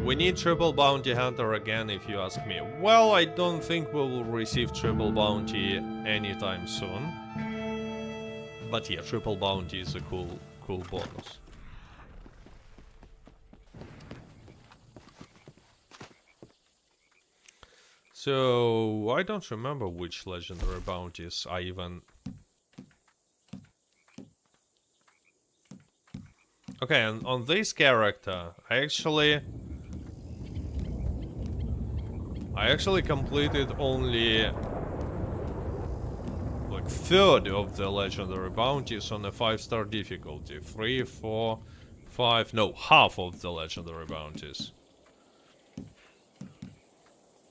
We need triple bounty hunter again, if you ask me. Well, I don't think we will receive triple bounty anytime soon. But yeah, triple bounty is a cool bonus. So, I don't remember which legendary bounties I even... Okay, and on this character, I actually completed only like third of the legendary bounties on a 5-star difficulty. 3, 4, 5, no, half of the legendary bounties.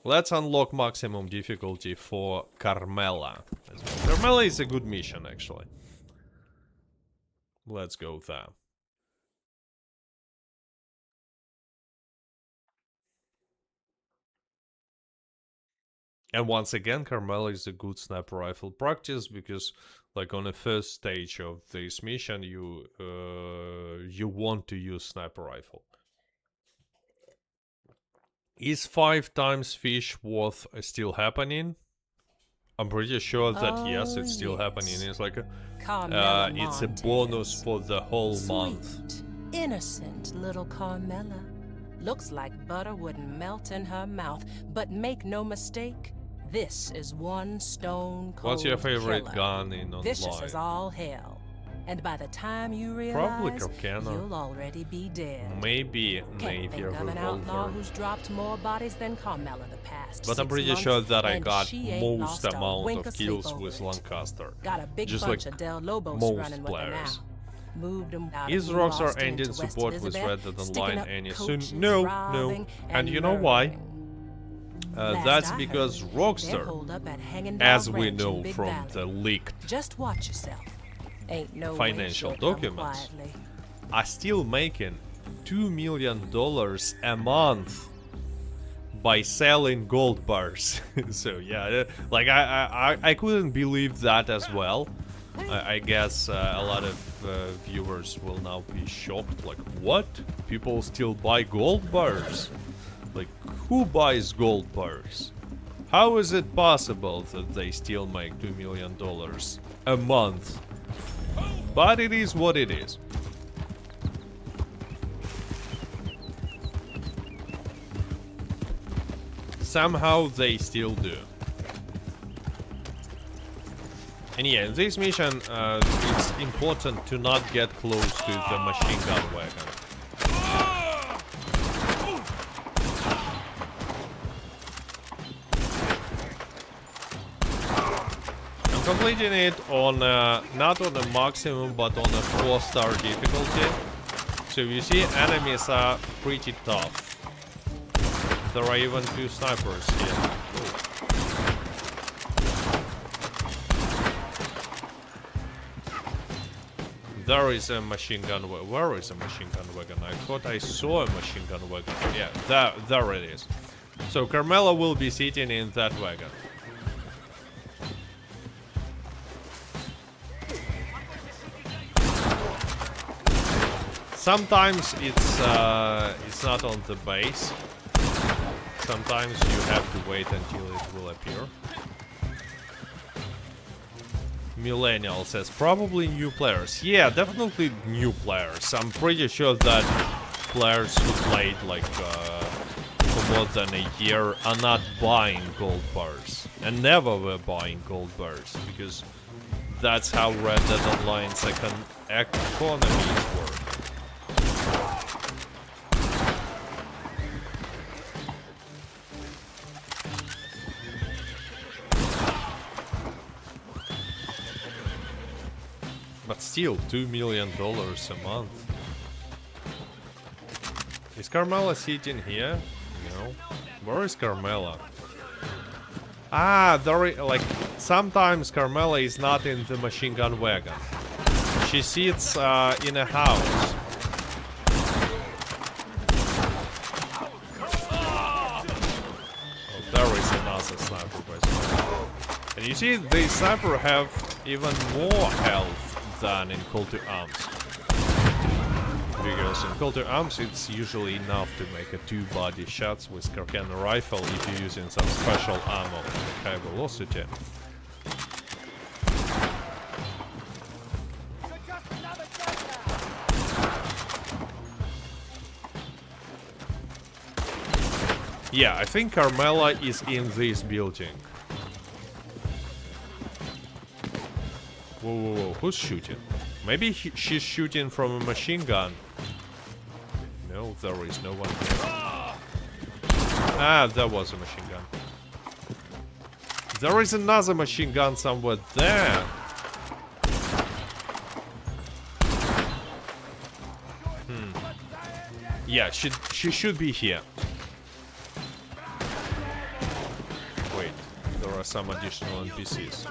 Let's unlock maximum difficulty for Carmela. Carmela is a good mission, actually. Let's go there. And once again, Carmela is a good sniper rifle practice because, like, on the first stage of this mission, you want to use sniper rifle. Is 5 times fish worth still happening? I'm pretty sure that yes, it's still happening. It's like it's a bonus for the whole month. Innocent little Carmela. Looks like butter wouldn't melt in her mouth, but make no mistake, this is one stone cold What's your favorite killer. gun in online? Vicious as all hell. And by the time you Probably realize, Corcana. you'll already be dead. Maybe Can't Napier think of an outlaw revolver. who's dropped more bodies than Carmela the past But I'm 6 pretty months, sure that I and got she ain't most lost a amount wink of sleep kills over with it. Lancaster. Got a big Just bunch like of Del Lobos most running with her players. now. Moved them out Is of New Rockstar Austin ending to West support with Elizabeth, Red Dead sticking Online up any soon? coaches, No, no. robbing, And you know why? murdering. Last That's I because heard, they're Rockstar, holed up at Hanging as Dog we Ranch in know Big from Valley. the leaked Just watch yourself. Ain't no way financial she'll come documents, quietly. are still making $2 million a month by selling gold bars. So yeah, like I couldn't believe that as well. I guess a lot of viewers will now be shocked. Like, what? People still buy gold bars? Like, who buys gold bars? How is it possible that they still make $2 million a month? But it is what it is. Somehow they still do. And yeah, in this mission, it's important to not get close to the machine gun wagon. I'm completing it on, not on the maximum, but on a 4-star difficulty. So you see, enemies are pretty tough. There are even 2 snipers here. Ooh. There is a machine gun wagon. Where is a machine gun wagon? I thought I saw a machine gun wagon. Yeah, there it is. So Carmela will be sitting in that wagon. Sometimes it's not on the base. Sometimes you have to wait until it will appear. Millennial says probably new players. Yeah, definitely new players. I'm pretty sure that players who played like for more than a year are not buying gold bars and never were buying gold bars because that's how Red Dead Online's economies work. But still, $2 million a month. Is Carmela sitting here? No. Where is Carmela? Ah, like, sometimes Carmela is not in the machine gun wagon. She sits in a house. Oh, there is another sniper, by the way. And you see, the sniper have even more health than in Call to Arms. Because in Call to Arms it's usually enough to make a 2 body shots with Corcana rifle if you're using some special ammo like high velocity. Yeah, I think Carmela is in this building. Whoa, whoa, whoa, who's shooting? Maybe she's shooting from a machine gun. No, there is no one here. Ah, there was a machine gun. There is another machine gun somewhere there. Yeah, she should be here. Wait, there are some additional NPCs.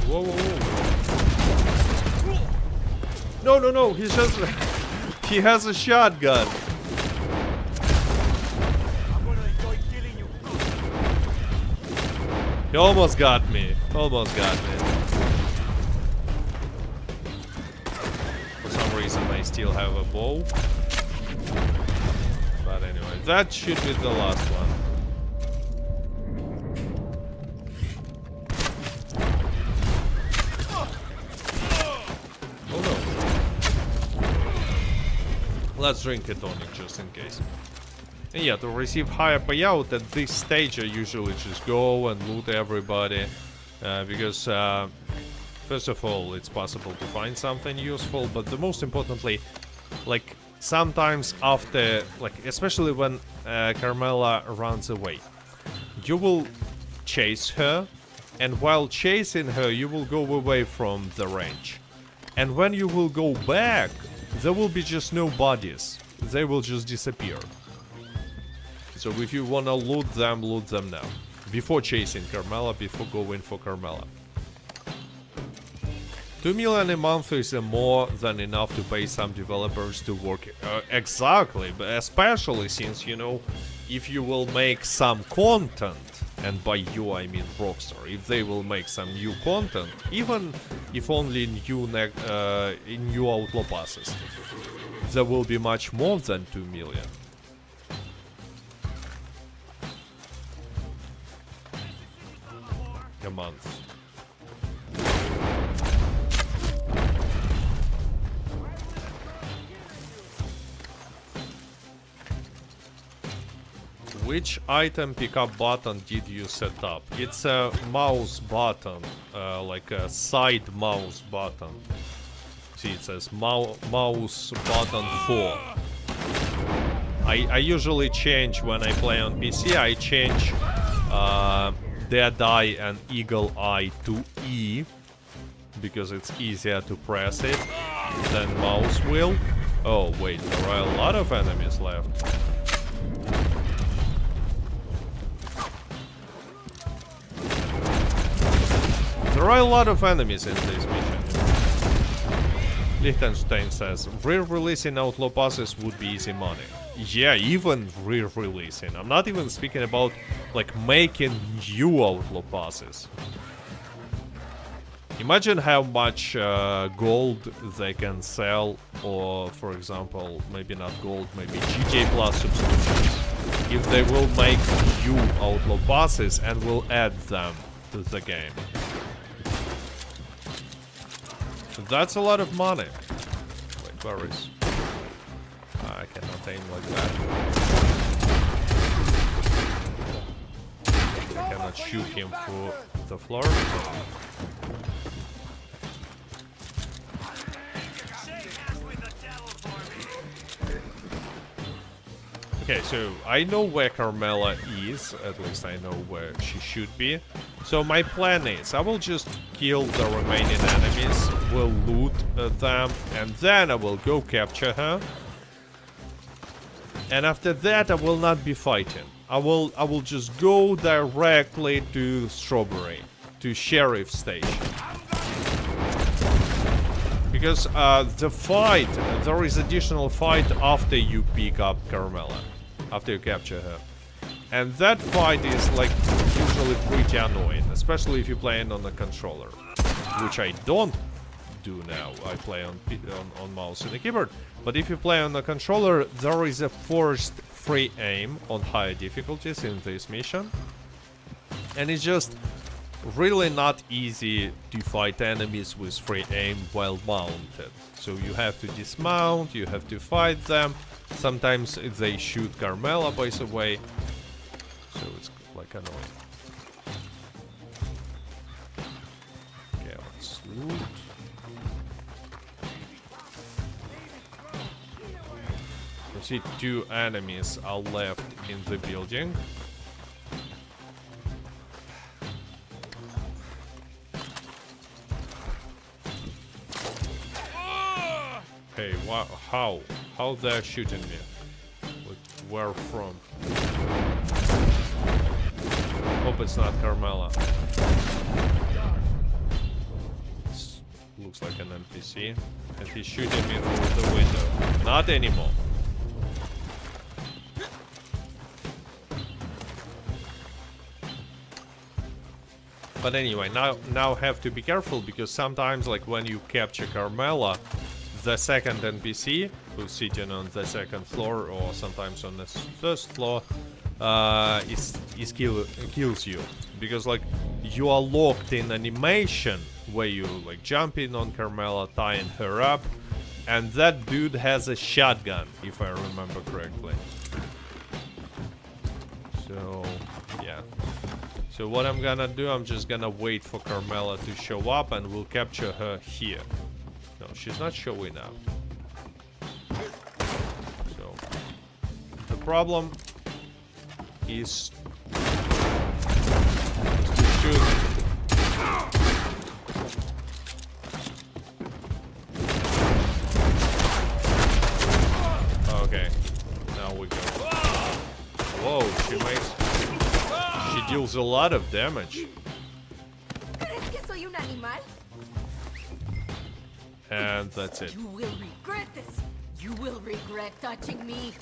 Whoa, whoa, whoa. No, no, no, he's just... he has a shotgun. He almost got me. Almost got me. For some reason I still have a bow. But anyway, that should be the last one. Oh no. Let's drink a tonic just in case. And yeah, to receive higher payout at this stage I usually just go and loot everybody. Because first of all, it's possible to find something useful, but the most importantly, like sometimes after, like especially when Carmela runs away, you will chase her, and while chasing her you will go away from the range. And when you will go back, there will be just no bodies. They will just disappear. So if you wanna loot them now. Before chasing Carmela, before going for Carmela. 2 million a month is more than enough to pay some developers to work. Exactly, but especially since, you know, if you will make some content, and by you I mean Rockstar, if they will make some new content, even if only new Outlaw passes, there will be much more than 2 million. A month. Which item pickup button did you set up? It's a mouse button, like a side mouse button. See, it says mouse button 4. I usually change when I play on PC. I change Dead Eye and Eagle Eye to E, because it's easier to press it than mouse wheel. Oh wait, there are a lot of enemies left. There are a lot of enemies in this mission. Liechtenstein says, re-releasing Outlaw passes would be easy money. Yeah, even re-releasing. I'm not even speaking about, like, making new Outlaw passes. Imagine how much gold they can sell, or, for example, maybe not gold, maybe GTA Plus subscriptions. If they will make new Outlaw passes and will add them to the game. That's a lot of money. Wait, where is... I cannot aim like that. I cannot shoot him through the floor. Okay, so I know where Carmela is, at least I know where she should be. So my plan is, I will just kill the remaining enemies, will loot them, and then I will go capture her. And after that I will not be fighting. I will just go directly to Strawberry, to Sheriff Station. Because the fight, there is additional fight after you pick up Carmela, after you capture her. And that fight is like usually pretty annoying, especially if you're playing on a controller, which I don't do now. I play on mouse and a keyboard. But if you play on a controller, there is a forced free aim on higher difficulties in this mission. And it's just really not easy to fight enemies with free aim while mounted. So you have to dismount, you have to fight them. Sometimes they shoot Carmela, by the way. So it's like annoying. Okay, Let's loot. You see 2 enemies are left in the building. Hey, how? How they're shooting me? Where from? Hope it's not Carmela. Looks like an NPC. And he's shooting me through the window. Not anymore. But anyway, now have to be careful, because sometimes, like when you capture Carmela, the second NPC who's sitting on the second floor or sometimes on the first floor kills you, because like you are locked in animation where you like jump in on Carmela, tying her up, and that dude has a shotgun, if I remember correctly. So yeah. So what I'm gonna do, I'm just gonna wait for Carmela to show up and we'll capture her here. No, she's not showing up. So the problem is to shoot. Okay, now we go. Whoa, she deals a lot of damage. And that's it. You will regret this. You will regret touching me.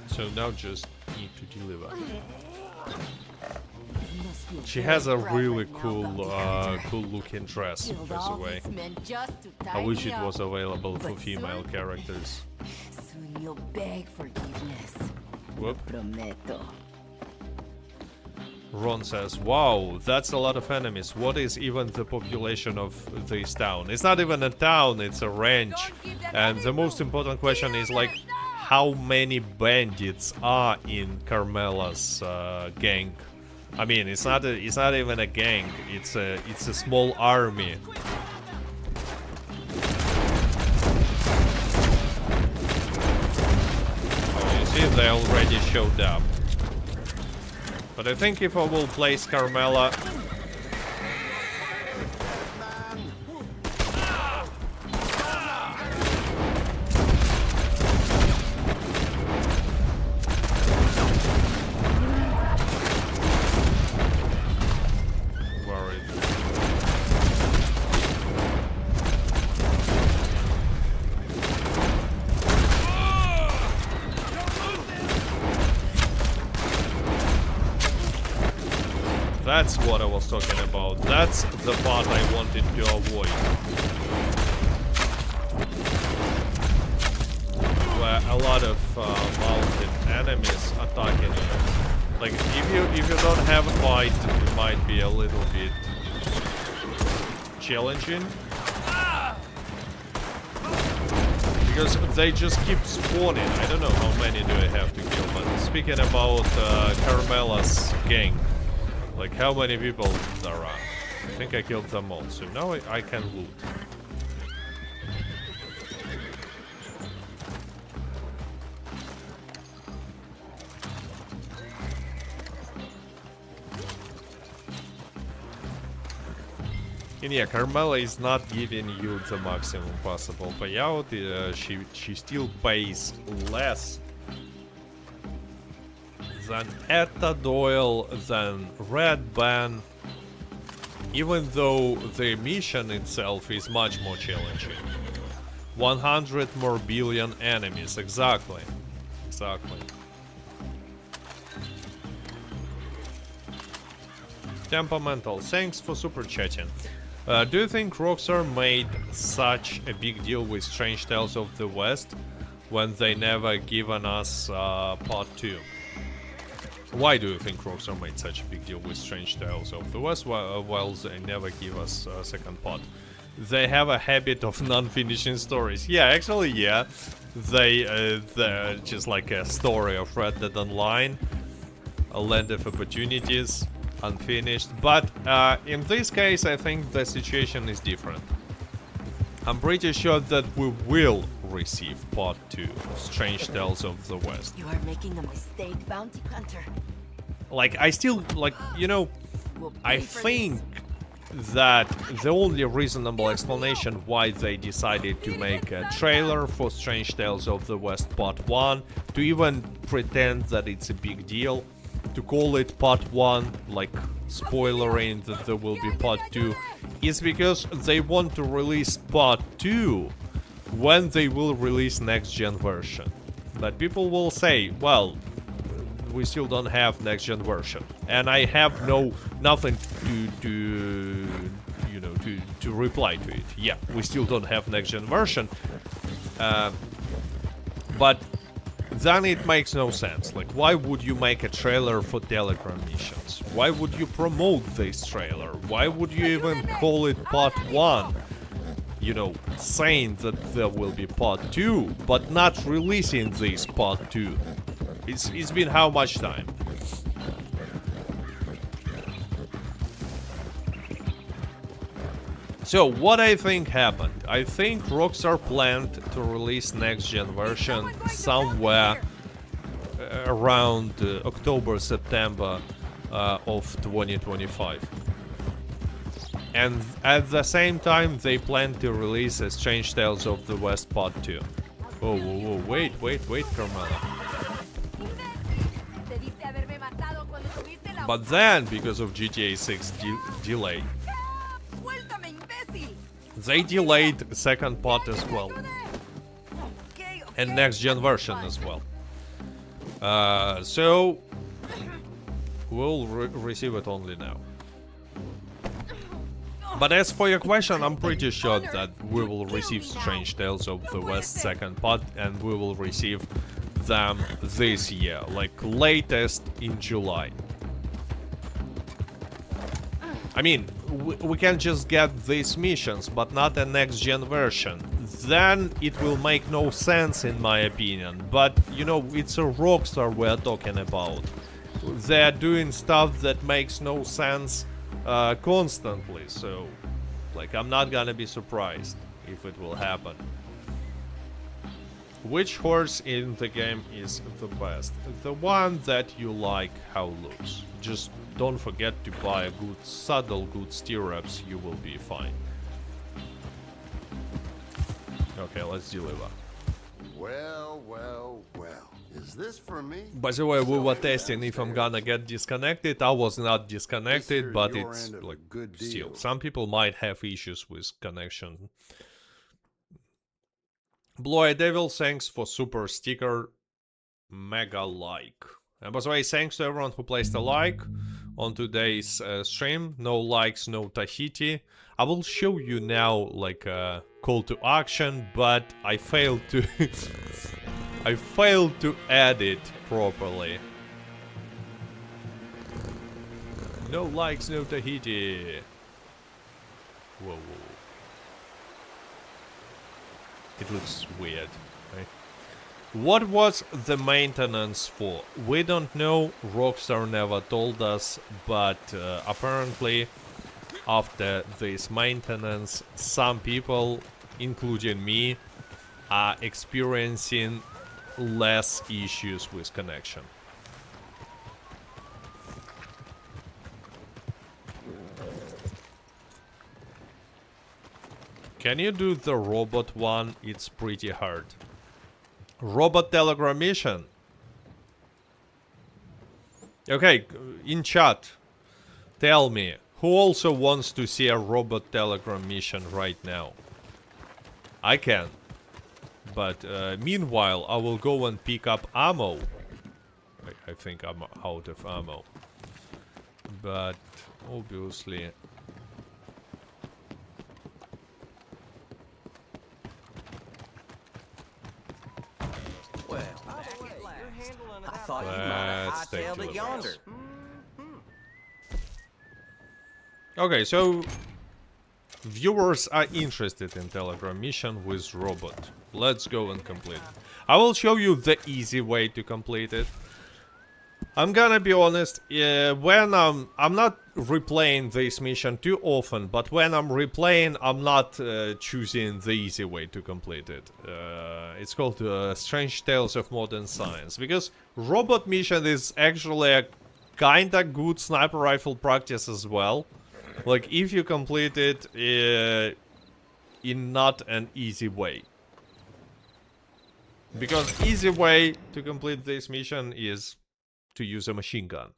So now just need to deliver. She has a really cool looking dress, by the way. I wish it was available for female characters. Soon you'll beg forgiveness. Whoop. Prometo. Ron says, wow, that's a lot of enemies. What is even the population of this town? It's not even a town, it's a ranch. And the most important question is like, how many bandits are in Carmela's gang? I mean, it's not even a gang. It's a small army. Oh, you see, they already showed up. But I think if I will place Carmela. That's what I was talking about. That's the part I wanted to avoid. Where a lot of mounted enemies attacking you. Like if you don't have a fight, it might be a little bit challenging. Because they just keep spawning. I don't know how many do I have to kill, but speaking about Carmela's gang. Like how many people there are? I think I killed them all, so now I can loot. And yeah, Carmela is not giving you the maximum possible payout. She still pays less than Etta Doyle, than Red Band, even though the mission itself is much more challenging. 100 more billion enemies, exactly. Exactly. Temperamental, thanks for super chatting. Do you think Rockstar made such a big deal with Strange Tales of the West when they never given us part 2? Why do you think Rockstar made such a big deal with Strange Tales of the West while they never give us a second part? they have a habit of non-finishing stories. Yeah, actually, yeah. They're just like a story of Red Dead Online, a land of opportunities, unfinished. But in this case, I think the situation is different. I'm pretty sure that we will receive part 2 of Strange Tales of the West. You are making a mistake, bounty hunter. Like, I still, like, you know, We'll I pay for think that the only reasonable explanation why they decided to make a trailer for Strange Tales of the West Part 1, to even pretend that it's a big deal, to call it Part 1, like spoilering that there will be Part 2, is because they want to release Part 2 when they will release next-gen version. But people will say, well, we still don't have next-gen version, and I have nothing to reply to it. Yeah, we still don't have next-gen version, but then it makes no sense. Like, why would you make a trailer for Telegram missions? Why would you promote this trailer? Why would you even call it Part 1? You know, saying that there will be Part 2, but not releasing this Part 2. It's been how much time? So, what I think happened? I think Rockstar planned to release next-gen version somewhere around October, September of 2025. And at the same time, they plan to release a Strange Tales of the West Part 2. Whoa, whoa, whoa, wait, Carmela. But then, because of GTA 6 delay, they delayed the second part as well. And next-gen version as well. So, we'll receive it only now. But as for your question, I'm pretty sure that we will receive Strange Tales of the West second part, and we will receive them this year, like latest in July. I mean, we can just get these missions, but not a next-gen version. Then it will make no sense in my opinion. But, you know, it's a Rockstar we're talking about. They're doing stuff that makes no sense constantly, so, like, I'm not gonna be surprised if it will happen. Which horse in the game is the best? The one that you like how looks. Just don't forget to buy a good saddle, good stirrups, you will be fine. Okay, let's deliver. Well. Is this for me? By the way, we were testing if I'm gonna get disconnected. I was not disconnected, but it's like still. Some people might have issues with connection. Blue-Eyed Devil, thanks for super sticker, mega like. And by the way, thanks to everyone who placed a like on today's stream. No likes, no Tahiti. I will show you now like a call to action, but I failed to I failed to add it properly. No likes, no Tahiti. Whoa. It looks weird, right? What was the maintenance for? We don't know, Rockstar never told us, but apparently after this maintenance, some people, including me, are experiencing less issues with connection. Can you do the robot one? It's pretty hard. Robot Telegram mission. Okay, in chat, tell me, who also wants to see a robot Telegram mission right now? I can. But meanwhile, I will go and pick up ammo. I think I'm out of ammo. But obviously... I thought you might have hightailed it yonder. Okay, so viewers are interested in Telegram mission with robot. Let's go and complete it. I will show you the easy way to complete it. I'm gonna be honest, when I'm not replaying this mission too often, but when I'm replaying, I'm not choosing the easy way to complete it. It's called Strange Tales of Modern Science, because robot mission is actually a kinda good sniper rifle practice as well. Like, if you complete it in not an easy way. Because easy way to complete this mission is to use a machine gun.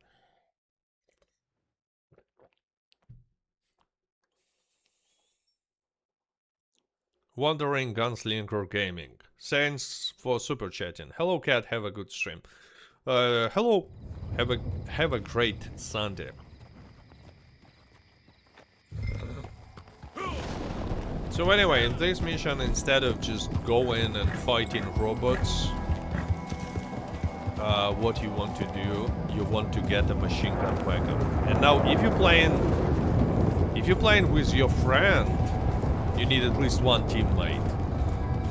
Wandering Gunslinger Gaming. Thanks for super chatting. Hello cat, have a good stream. Hello. Have a great Sunday. So anyway, in this mission, instead of just going and fighting robots, what you want to do, you want to get a machine gun wagon. And now, if you're playing with your friend, you need at least one teammate.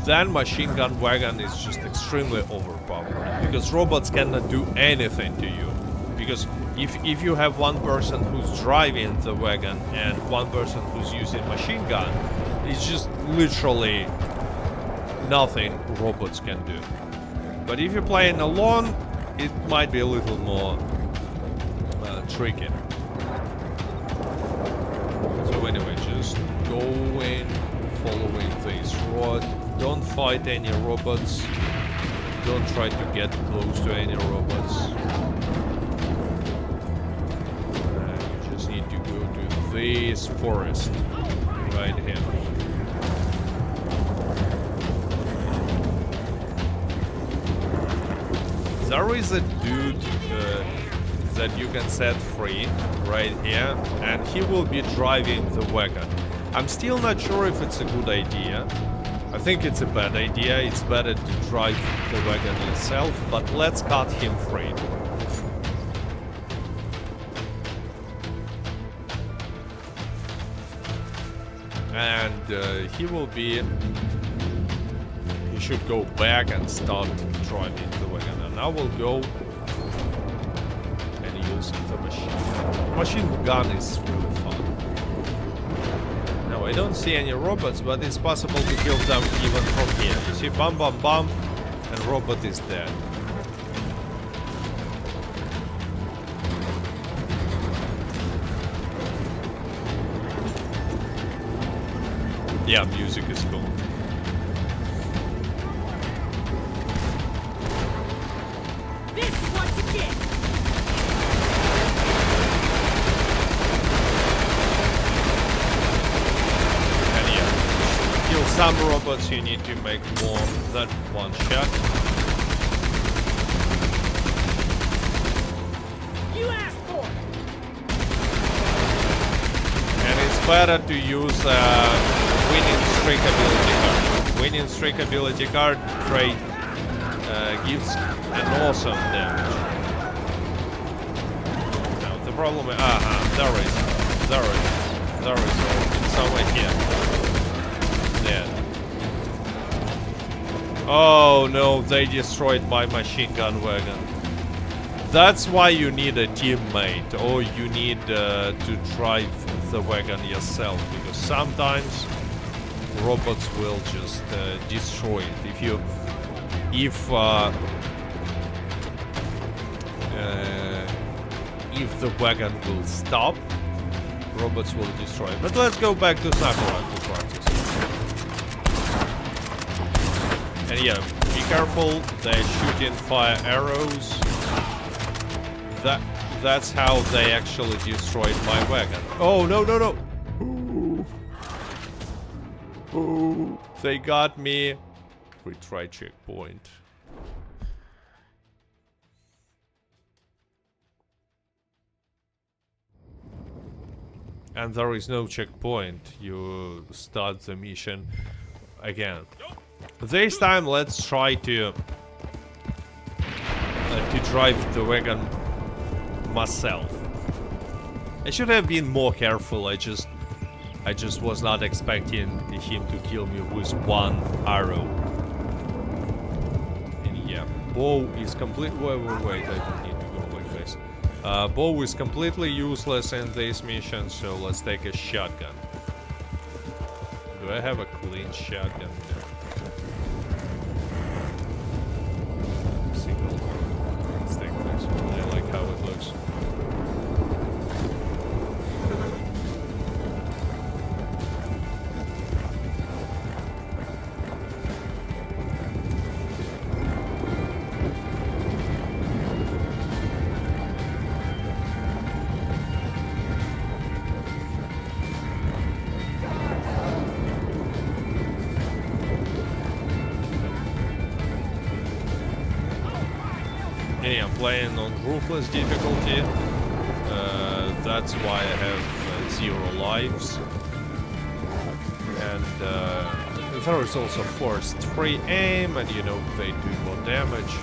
Then machine gun wagon is just extremely overpowered, because robots cannot do anything to you. Because if you have one person who's driving the wagon and one person who's using machine gun, it's just literally nothing robots can do. But if you're playing alone, it might be a little more tricky. So anyway, just going, following this road. Don't fight any robots. Don't try to get close to any robots. You just need to go to this forest right here. There is a dude that you can set free right here, and he will be driving the wagon. I'm still not sure if it's a good idea. I think it's a bad idea. It's better to drive the wagon yourself, but let's cut him free. And he will be... He should go back and start driving the wagon. And I will go and use the machine. Machine gun is really fun. Now, I don't see any robots, but it's possible to kill them even from here. You see, bam, bam, bam, and robot is dead. Yeah, music is cool. This is what you get! And yeah, to kill some robots, you need to make more than one shot. You asked for it! And it's better to use winning streak ability card. Winning streak ability card trade gives an awesome damage. Now the problem is, there is, it's somewhere here. There. Oh no, they destroyed my machine gun wagon. That's why you need a teammate, or you need to drive the wagon yourself, because sometimes robots will just destroy it. If the wagon will stop, robots will destroy it. But let's go back to sniper rifle practice. And yeah, be careful, they're shooting fire arrows. That's how they actually destroyed my wagon. Oh, no, no, no! Ooh, they got me. Retry checkpoint. And there is no checkpoint. You start the mission again. This time, let's try to drive the wagon myself. I should have been more careful. I I just was not expecting him to kill me with one arrow. And yeah, bow is complete. Wait, I don't need to go like this. Bow is completely useless in this mission, so let's take a shotgun. Do I have a clean shotgun? No. Single. Let's take this one. I like how it looks. I'm playing on Ruthless difficulty. That's why I have 0 lives. And there is also forced free aim, and you know, they do more damage.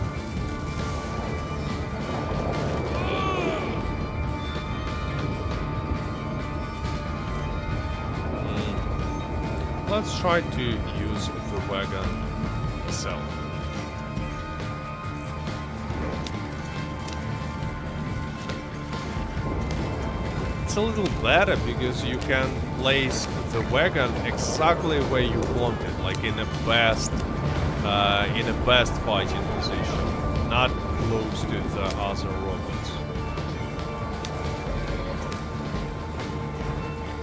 Let's try to use the wagon itself. It's a little better because you can place the wagon exactly where you want it, like in a best fighting position, not close to the other robots.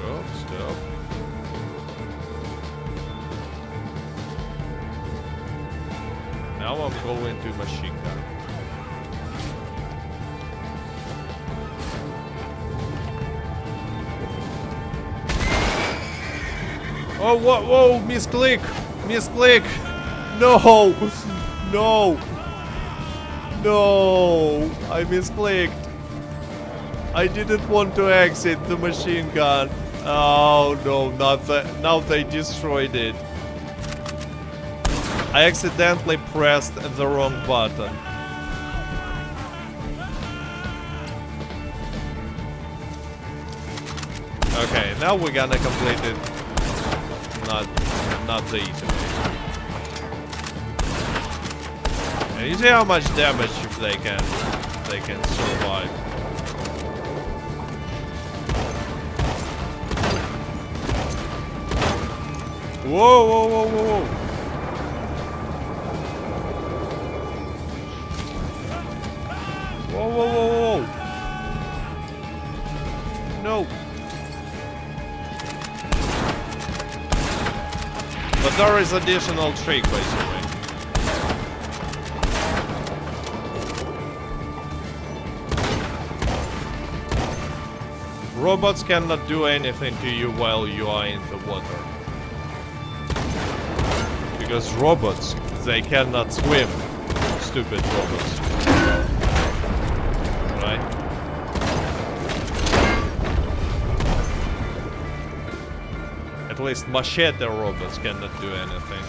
Oh, stop. Now I'm going to machine gun. Oh, whoa, misclick! Misclick! No! No! No! I misclicked. I didn't want to exit the machine gun. Oh no, not that. Now they destroyed it. I accidentally pressed the wrong button. Okay, now we're gonna complete it. Not the easy way. And you see how much damage they can survive. Whoa, whoa, whoa, whoa, whoa. Whoa, whoa, whoa, whoa. No. But there is additional trick, by the way. Robots cannot do anything to you while you are in the water. Because robots, they cannot swim. Stupid robots. Right? At least machete robots cannot do anything.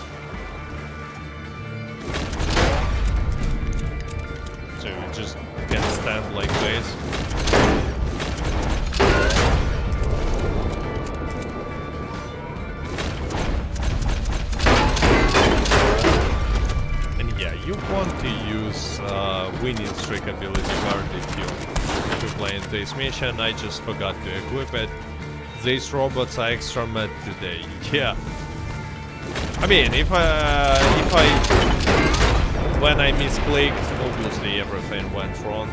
So you just can stand like this. And yeah, you want to use winning streak ability card if you play in this mission. I just forgot to equip it. These robots are extra mad today. Yeah. I mean, when I misclicked, obviously everything went wrong.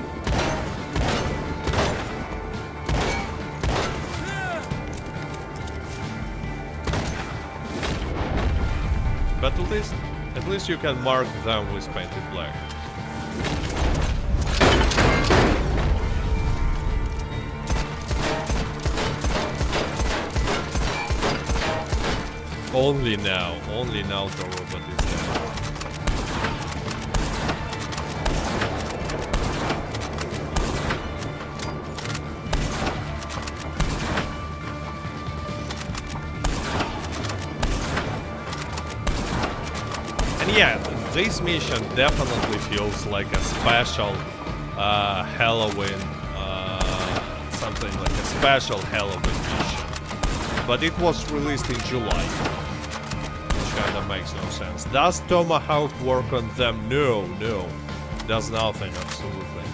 But at least you can mark them with painted black. Only now the robot is dead. And yeah, this mission definitely feels like a special Halloween, something like a special Halloween mission. but it was released in July. Which kinda makes no sense. Does Tomahawk work on them? No, no. Does nothing, absolutely.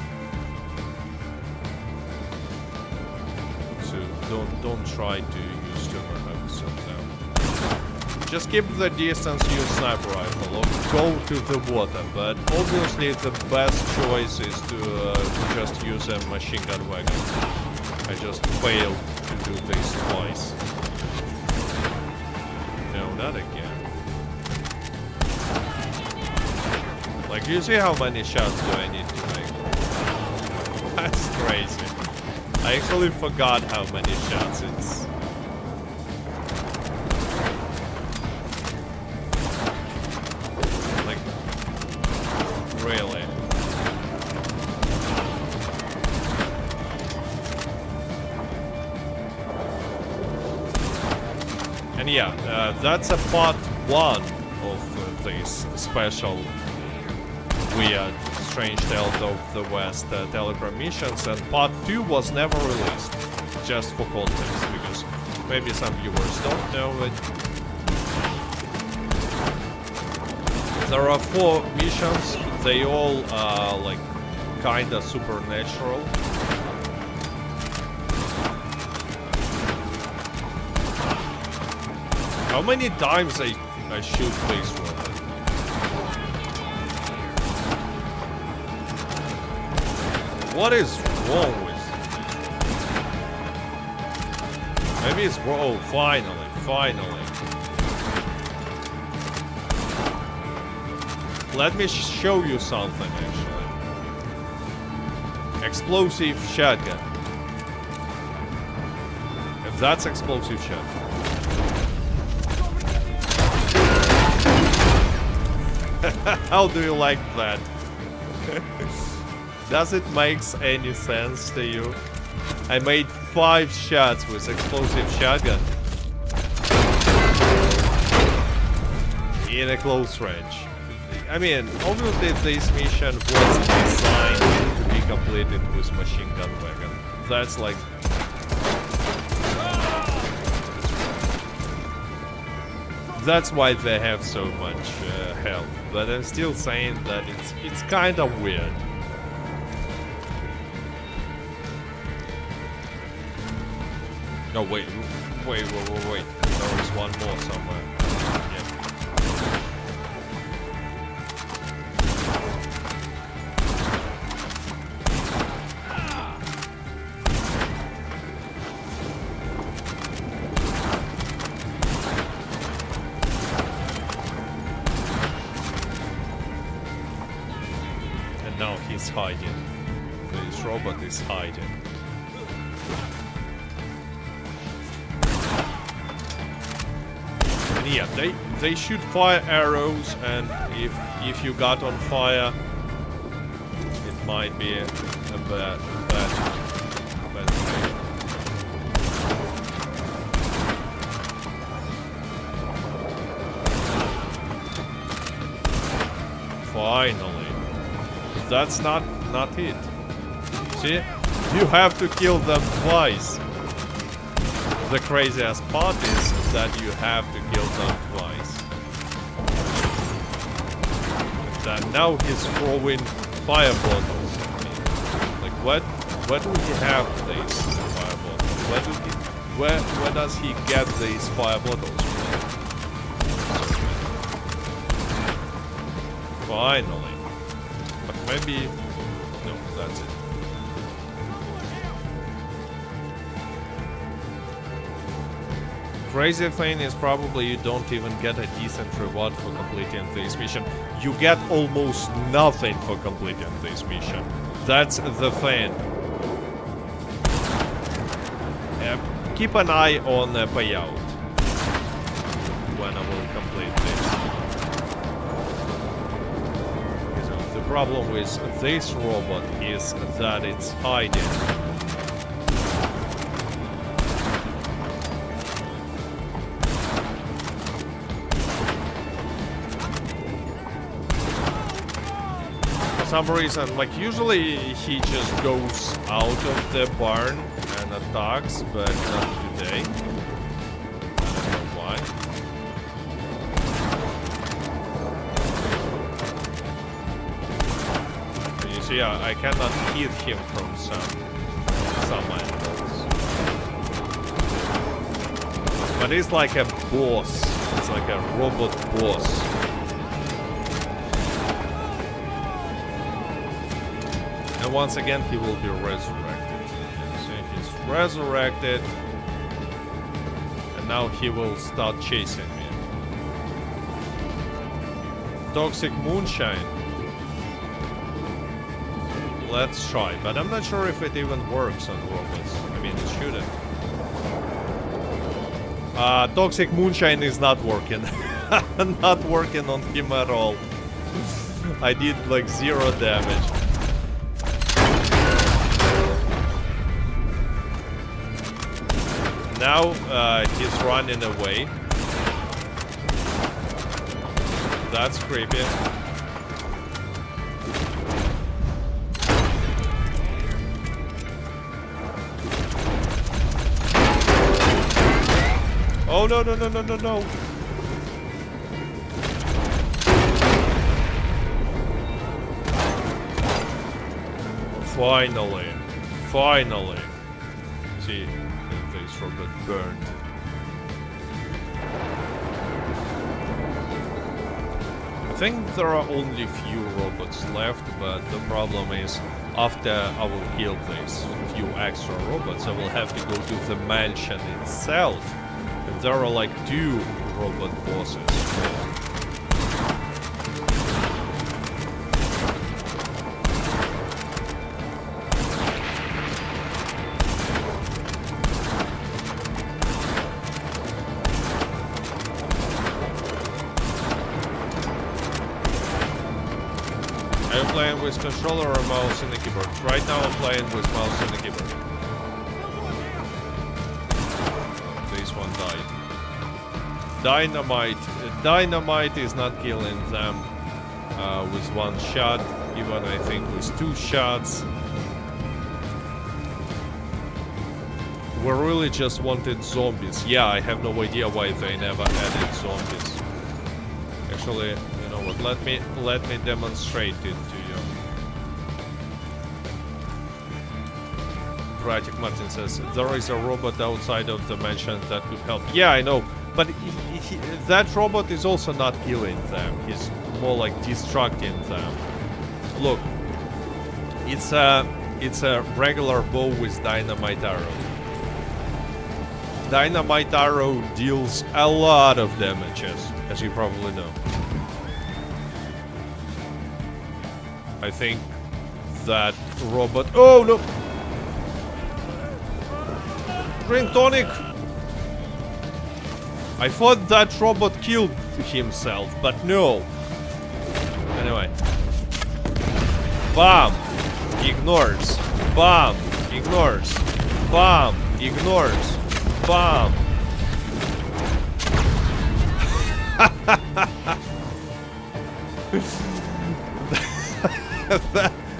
So don't try to use Tomahawks on them. Just keep the distance, use sniper rifle, or go to the water, but obviously the best choice is to just use a machine gun wagon. I just failed to do this twice. No, not again. Like, you see how many shots do I need to make? That's crazy. I actually forgot how many shots it's... Like, really? And yeah, that's a part 1 of this special weird Strange Tales of the West Telegram missions, and part 2 was never released, just for context, because maybe some viewers don't know it. There are 4 missions, they all are like kinda supernatural. How many times I shoot this one? What is wrong with it? Maybe it's wrong. Oh, finally, finally. Let me show you something, actually. Explosive shotgun. If that's explosive shotgun. How do you like that? Does it make any sense to you? I made 5 shots with explosive shotgun in a close range. I mean, obviously this mission was designed to be completed with machine gun wagon. That's like... That's why they have so much health. But I'm still saying that it's kind of weird. No, wait. There is one more somewhere. Yep. And now he's hiding. This robot is hiding. Yeah, they shoot fire arrows, and if you got on fire, it might be a bad thing. Finally, that's not it. See, you have to kill them twice. The craziest part is that you have to kill them twice. And now he's throwing fire bottles at me. Like, where do he have these fire bottles? Where does he get these fire bottles from? Finally. But maybe... No, that's it. Crazy thing is probably you don't even get a decent reward for completing this mission. You get almost nothing for completing this mission. That's the thing. Keep an eye on the payout when I will complete this. So the problem with this robot is that it's hiding. For some reason, like usually he just goes out of the barn and attacks, but not today. yeah, I cannot hit him from some angles. But he's like a boss. It's like a robot boss. And once again, he will be resurrected. So he's resurrected. And now he will start chasing me. Toxic moonshine. Let's try. But I'm not sure if it even works on robots. I mean, it shouldn't. Toxic moonshine is not working. Not working on him at all. I did like 0 damage. Now he's running away. That's creepy. Oh no no no no no no! Finally, finally. See, this robot burned. I think there are only few robots left, but the problem is after I will kill these few extra robots, I will have to go to the mansion itself. And there are like 2 robot bosses. Are you playing with controller or mouse and a keyboard? Right now I'm playing with mouse and a keyboard. This one died. Dynamite is not killing them with 1 shot, even I think with 2 shots. We really just wanted zombies. Yeah, I have no idea why they never added zombies. Actually, you know what? Let me demonstrate it to you. Pratic Martin says there is a robot outside of the mansion that could help. Yeah, I know, but that robot is also not killing them. He's more like destructing them. Look, it's a regular bow with dynamite arrow. Dynamite arrow deals a lot of damages, as you probably know. I think that robot... Oh, no! Drink tonic! I thought that robot killed himself, but no. Anyway. Bam! Ignores. Bam! Ignores. Bam! Ignores. Bam!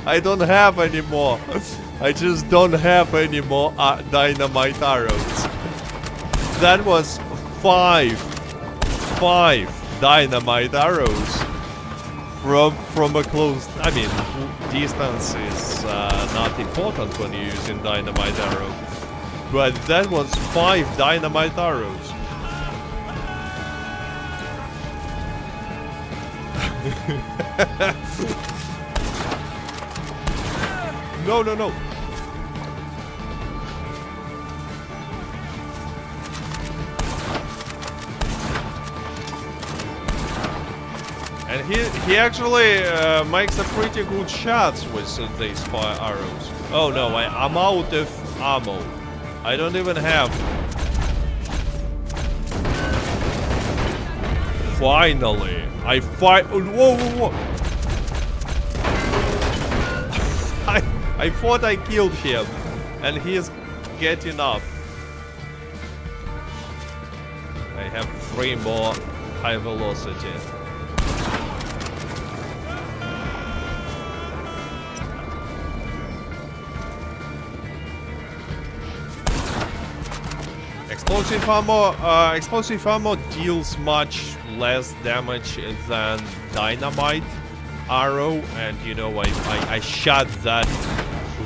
I don't have any more. I just don't have any more dynamite arrows. That was 5 dynamite arrows from a close. I mean, distance is not important when you're using dynamite arrow, but that was 5 dynamite arrows. No, no, no. And he actually makes a pretty good shots with these 5 arrows. Oh no, I'm out of ammo. I don't even have. Finally, I fight. Whoa, whoa, whoa. I thought I killed him, and he is getting up. I have 3 more high velocity. Explosive ammo deals much less damage than dynamite, arrow, and you know, I shot that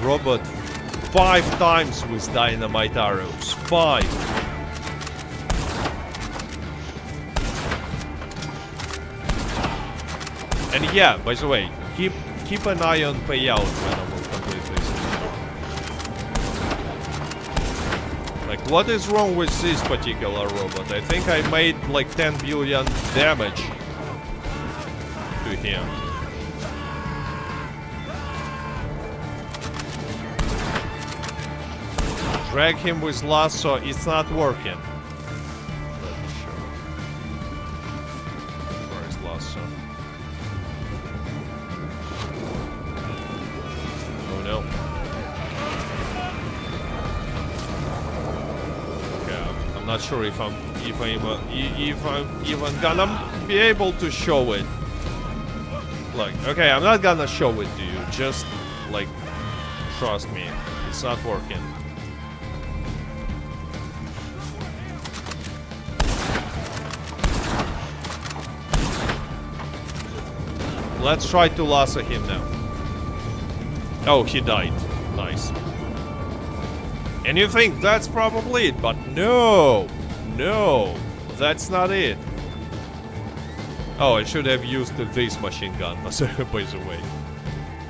robot 5 times with dynamite arrows. 5. And yeah, by the way, keep an eye on payout when I will complete this. Like, what is wrong with this particular robot? I think I made like 10 billion damage to him. Drag him with lasso, it's not working. Let me show you. Where is lasso? Oh no. Okay, I'm not sure if I'm even gonna be able to show it. Like, okay, I'm not gonna show it to you. Just like, trust me, it's not working. Let's try to lasso him now. Oh, he died. Nice. And you think that's probably it, but no! No! That's not it. Oh, I should have used this machine gun, by the way.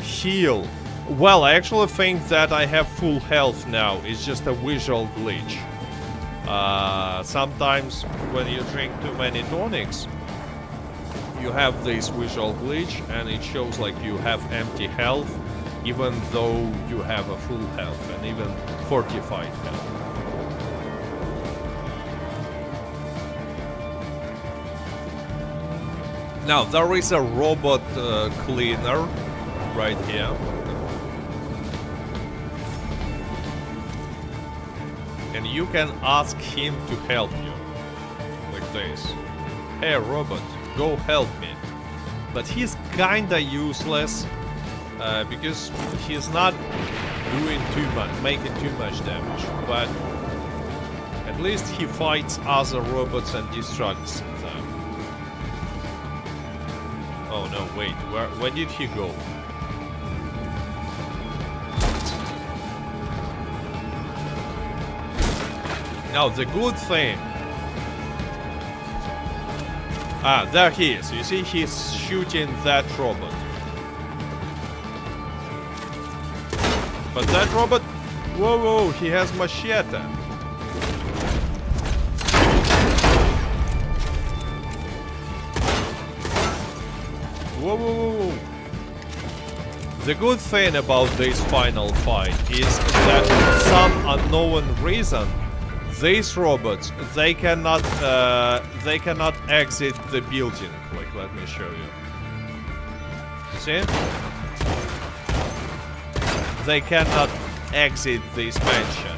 Heal. Well, I actually think that I have full health now. It's just a visual glitch. Sometimes when you drink too many tonics, you have this visual glitch and it shows like you have empty health even though you have a full health and even fortified health. Now there is a robot cleaner right here. And you can ask him to help you. Like this. Hey robot, go help me. But he's kinda useless because he's not doing too much, making too much damage. But at least he fights other robots and distracts them. Oh no, wait, where did he go? Now the good thing. Ah, there he is. You see, he's shooting that robot. But that robot... Whoa, whoa, he has machete. Whoa, whoa, whoa, whoa. The good thing about this final fight is that for some unknown reason, these robots, they cannot exit the building. Like, let me show you. See? They cannot exit this mansion.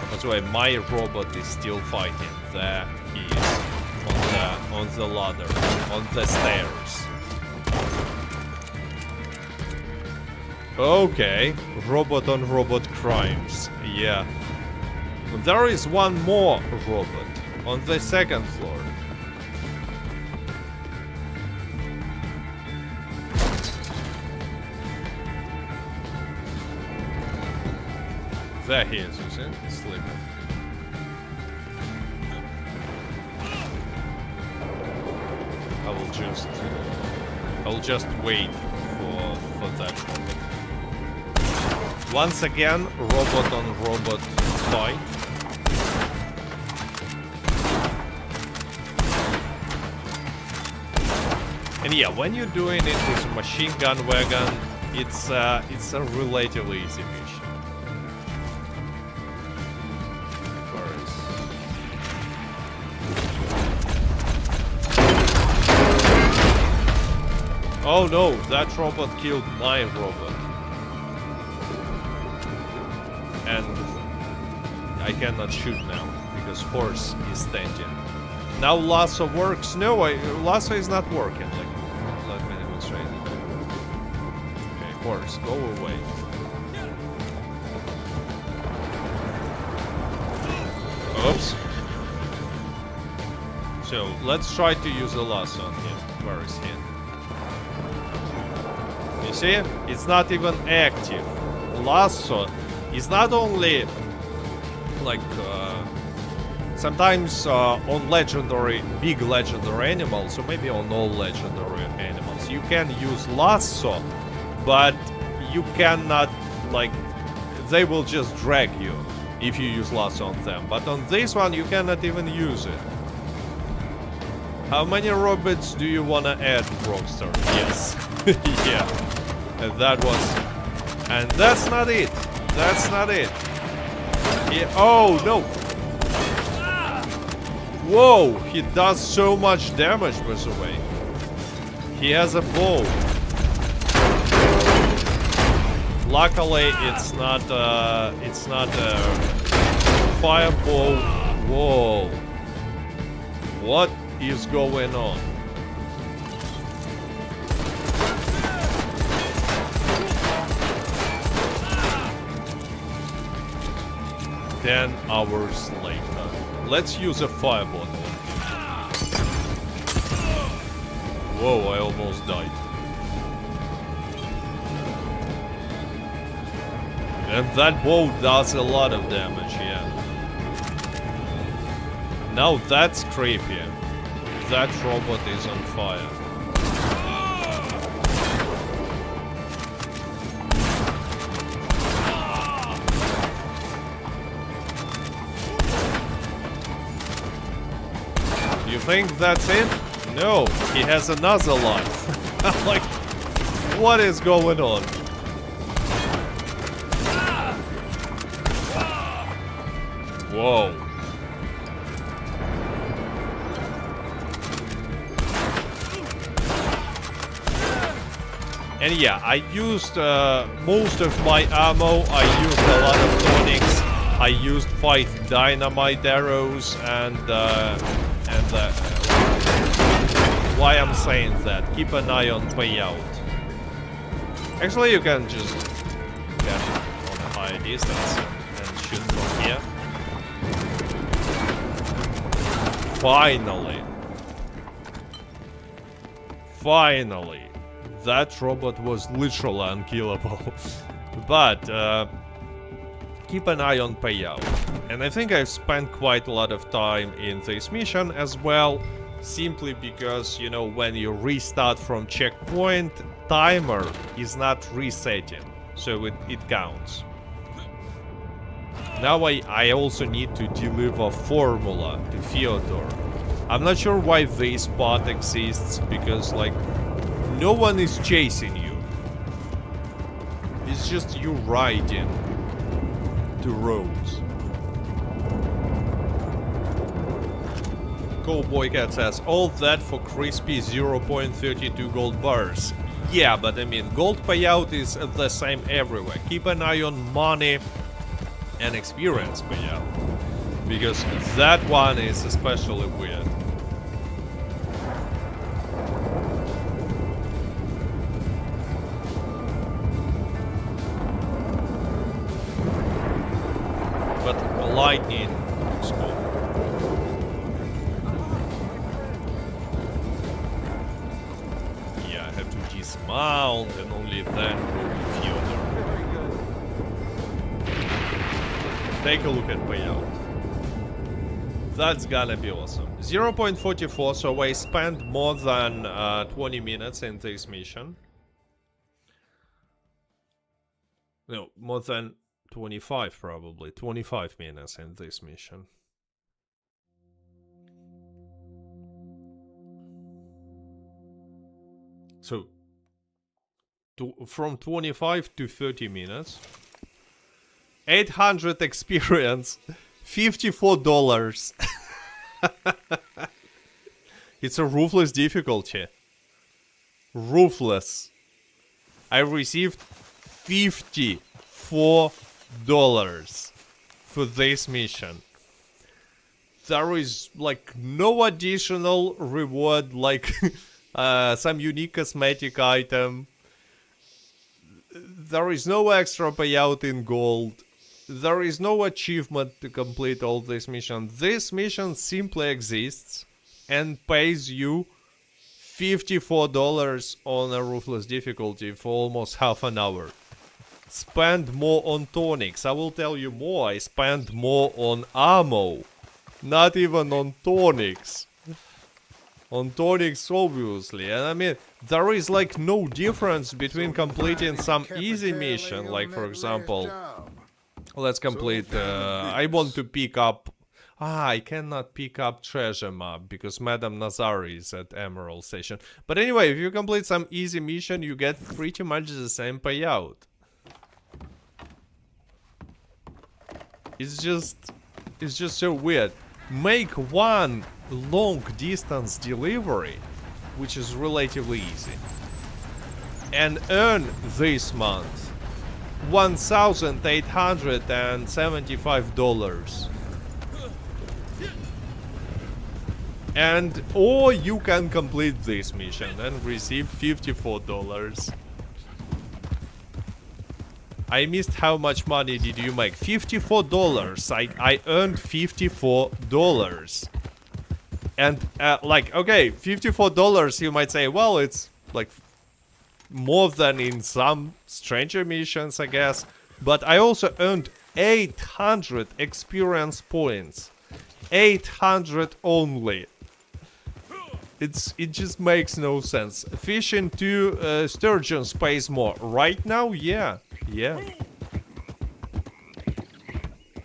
By the way, my robot is still fighting. There he is. On the ladder. On the stairs. Okay. Robot on robot crimes. Yeah. There is one more robot on the second floor. There he is, you see? Sleeping. I'll just wait for that robot. Once again, robot on robot fight. And yeah, when you're doing it with a machine gun wagon, it's a relatively easy mission. Oh no, that robot killed my robot. And I cannot shoot now because horse is standing. Now lasso works. No, lasso is not working. Like, let me demonstrate. Okay, horse, go away. Oops. So let's try to use a lasso on him. Where is he? You see? It's not even active. Lasso is not only like sometimes on legendary, big legendary animals, or maybe on all legendary animals, you can use lasso, but you cannot, like, they will just drag you if you use lasso on them. But on this one, you cannot even use it. How many robots do you want to add, Rockstar? Yes. Yeah. And that was... And that's not it. That's not it. Oh, no. Whoa, he does so much damage, by the way. He has a bow. Luckily, it's not a fireball. Whoa. What is going on? 10 hours later. Let's use a fireball. Whoa, I almost died. And that bow does a lot of damage, yeah. Now that's creepy. That robot is on fire. You think that's it? No, he has another life. I'm like, what is going on? Whoa. And yeah, I used most of my ammo. I used a lot of tonics. I used 5 dynamite arrows and why I'm saying that, keep an eye on payout. Actually, you can just get on a high distance and shoot from here. Finally. Finally. That robot was literally unkillable. But keep an eye on payout. And I think I've spent quite a lot of time in this mission as well, simply because, you know, when you restart from checkpoint, timer is not resetting, so it counts. Now I also need to deliver formula to Fyodor. I'm not sure why this part exists, because, like, no one is chasing you. It's just you riding the roads. Cowboy Cat says, all that for crispy 0.32 gold bars. Yeah, but I mean, gold payout is the same everywhere. Keep an eye on money and experience payout, because that one is especially weird. But lightning looks cool. Yeah, I have to dismount and only then go to Fyodor. Take a look at payout. That's gonna be awesome. 0.44, so I spent more than 20 minutes in this mission. No, more than 25 probably. 25 minutes in this mission. So, from 25 to 30 minutes. 800 experience. $54. It's a ruthless difficulty. Ruthless. I received $54 for this mission. There is like no additional reward, like some unique cosmetic item. There is no extra payout in gold. There is no achievement to complete all this mission. This mission simply exists and pays you $54 on a ruthless difficulty for almost half an hour. Spend more on tonics. I will tell you more. I spent more on ammo. Not even on tonics. On tonics, obviously. And I mean, there is like no difference between completing some easy mission. Like, for example, let's complete... I want to pick up... I cannot pick up treasure map because Madame Nazari is at Emerald Station. But anyway, if you complete some easy mission, you get pretty much the same payout. It's just so weird. Make one long distance delivery, which is relatively easy, and earn this month $1,875. And or you can complete this mission and receive $54. I missed how much money did you make. $54. I earned $54. And like, okay, $54, you might say, well, it's like more than in some stranger missions, I guess. But I also earned 800 experience points. 800 only. It just makes no sense. Fishing 2 sturgeons pays more. Right now, yeah. Yeah.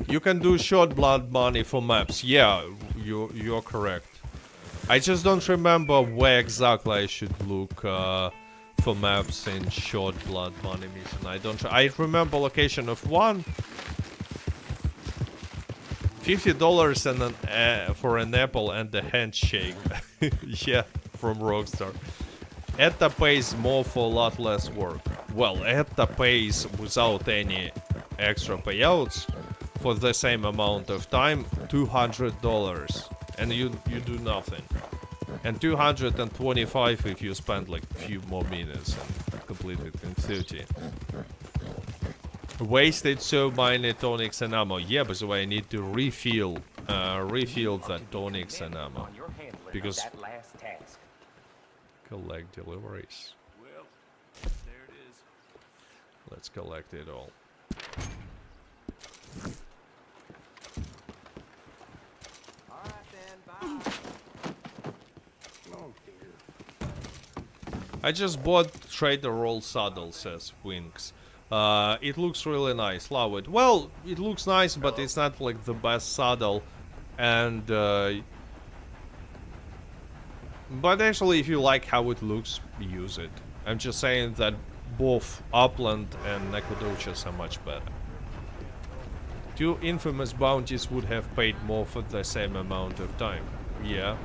You can do short blood money for maps. Yeah, you're correct. I just don't remember where exactly I should look for maps in short blood money mission. I remember location of one. $50 and for an apple and a handshake. Yeah, from Rockstar. ETA pays more for a lot less work. Well, ETA pays without any extra payouts for the same amount of time, $200, and you do nothing. And 225 if you spend like a few more minutes and complete it in 30. Wasted so many tonics and ammo. Yeah, by the way, I need to refill that tonics and ammo because collect deliveries. Well, there it is. Let's collect it all. I just bought Trader Role saddle, says Winks. It looks really nice, love it. Well, it looks nice, but it's not like the best saddle. And but actually, if you like how it looks, use it. I'm just saying that both Upland and Nacogdoches are much better. 2 infamous bounties would have paid more for the same amount of time. Yeah.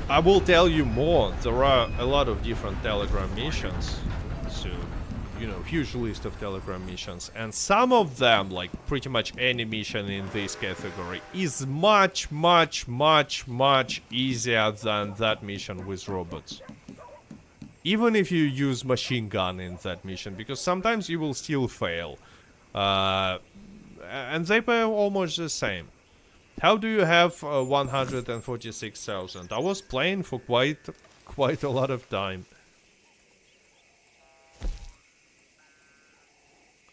I will tell you more. There are a lot of different Telegram missions. So, you know, huge list of Telegram missions. And some of them, like pretty much any mission in this category, is much easier than that mission with robots. Even if you use machine gun in that mission, because sometimes you will still fail. And they pay almost the same. How do you have 146,000? I was playing for quite a lot of time.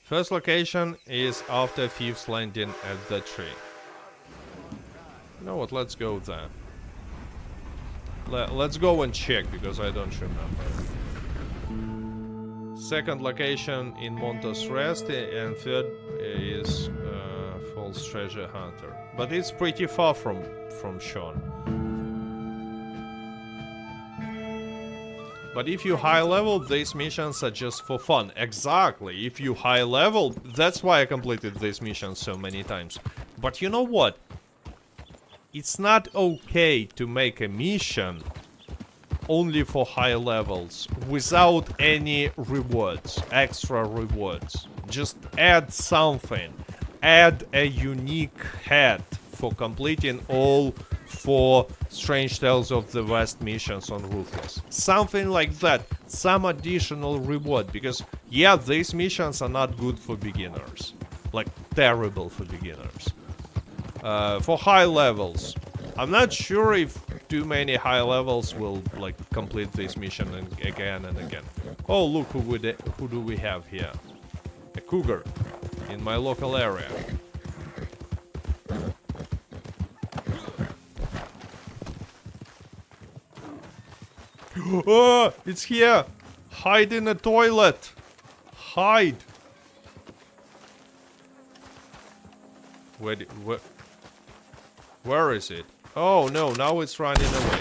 First location is after 5th landing at the tree. You know what, let's go there. Let's go and check, because I don't remember. Second location in Montos Rest, and third is False Treasure Hunter. But it's pretty far from Sean. But if you high level, these missions are just for fun. Exactly, if you high level, that's why I completed these missions so many times. But you know what? It's not okay to make a mission only for high levels without any rewards, extra rewards. Just add something. Add a unique hat for completing all 4 Strange Tales of the West missions on Ruthless. Something like that. Some additional reward. Because, yeah, these missions are not good for beginners. Like, terrible for beginners. For high levels, I'm not sure if too many high levels will like complete this mission again and again. Oh, look who do we have here? A cougar in my local area. Oh, it's here! Hide in a toilet! Hide! Where is it? Oh no, now it's running away.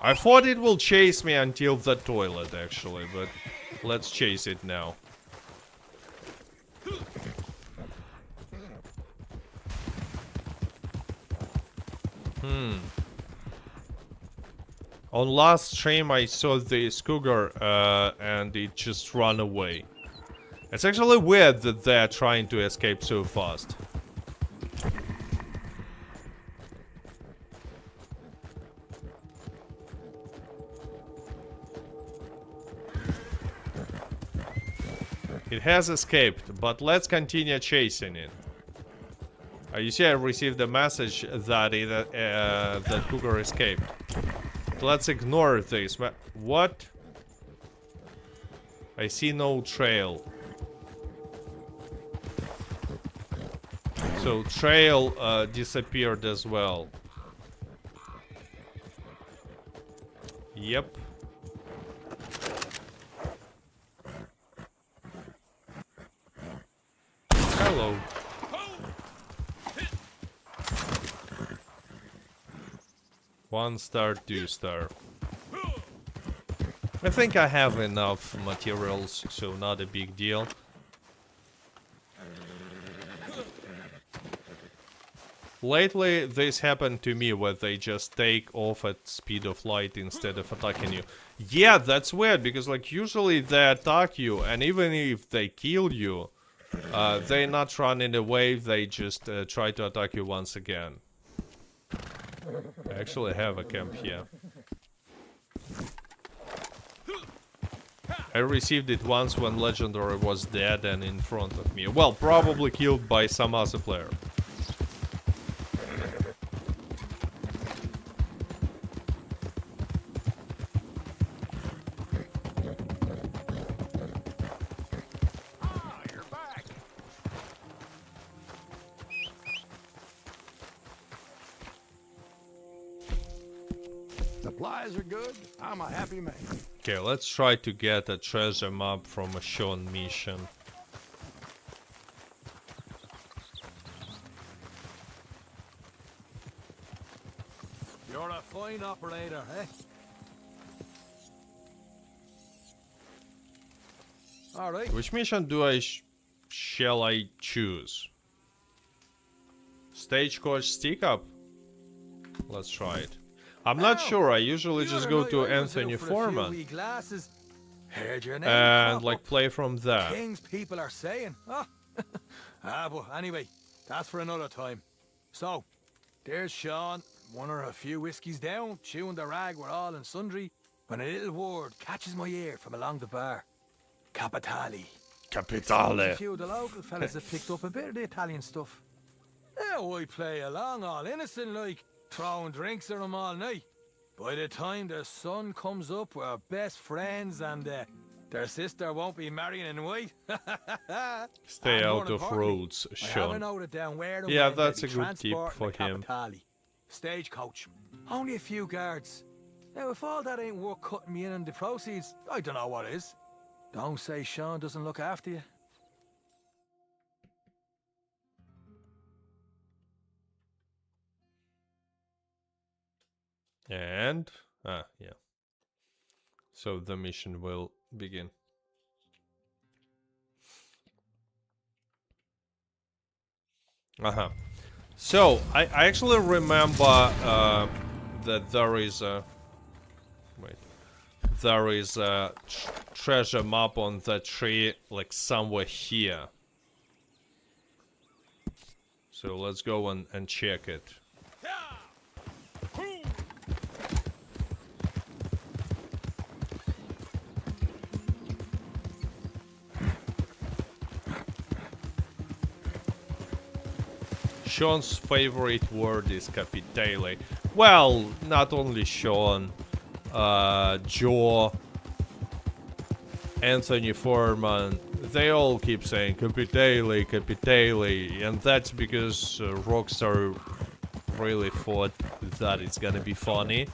I thought it will chase me until the toilet actually, but let's chase it now. On last stream I saw this cougar and it just ran away. It's actually weird that they're trying to escape so fast. It has escaped, but let's continue chasing it. You see, I received a message that that cougar escaped. Let's ignore this. What? I see no trail. So trail disappeared as well. Yep. Hello. One star, 2 star. I think I have enough materials, so not a big deal. Lately, this happened to me where they just take off at speed of light instead of attacking you. Yeah, that's weird, because like usually they attack you, and even if they kill you, they're not running away, they just try to attack you once again. I actually have a camp here. I received it once when Legendary was dead and in front of me. Well, probably killed by some other player. Supplies are good. I'm a happy man. Okay, let's try to get a treasure map from a Sean mission. You're a fine operator, eh? Alright. Which mission shall I choose? Stagecoach stick up? Let's try it. I'm not sure, I usually just go to Anthony Foreman and like play from there. Things people are saying. Oh. But anyway, that's for another time. So, there's Sean, one or a few whiskies down, chewing the rag we're all and sundry, when a little word catches my ear from along the bar. Capitale. Capitale. A few of the local fellas have picked up a bit of the Italian stuff. Now I play along all innocent like, throwing drinks at them all night. By the time their son comes up, we're best friends and their sister won't be marrying in white. Stay out of roads, Sean. Yeah, that's a good tip for him. Stagecoach. Only a few guards. Now, if all that ain't worth cutting me in on the proceeds, I don't know what is. Don't say Sean doesn't look after you. And yeah. So the mission will begin. So I actually remember that there is a treasure map on the tree, like somewhere here. So let's go and check it. Sean's favorite word is capitale. Well, not only Sean, Joe, Anthony Foreman, they all keep saying capitale, capitale, and that's because Rockstar really thought that it's gonna be funny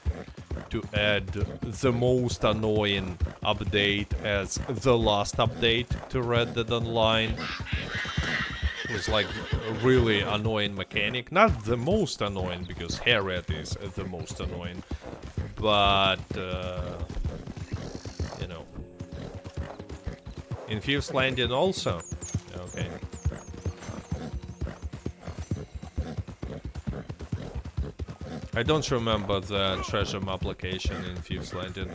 to add the most annoying update as the last update to Red Dead Online. It was like a really annoying mechanic. Not the most annoying, because Harriet is the most annoying. But, you know. In Thieves Landing also? Okay. I don't remember the treasure map location in Thieves Landing.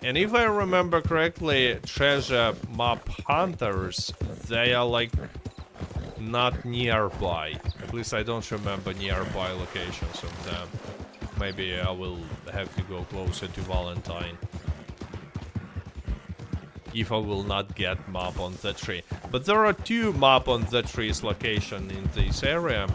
And if I remember correctly, treasure map hunters, they are like not nearby. At least I don't remember nearby locations of them. Maybe I will have to go closer to Valentine if I will not get map on the tree. But there are two map on the tree's location in this area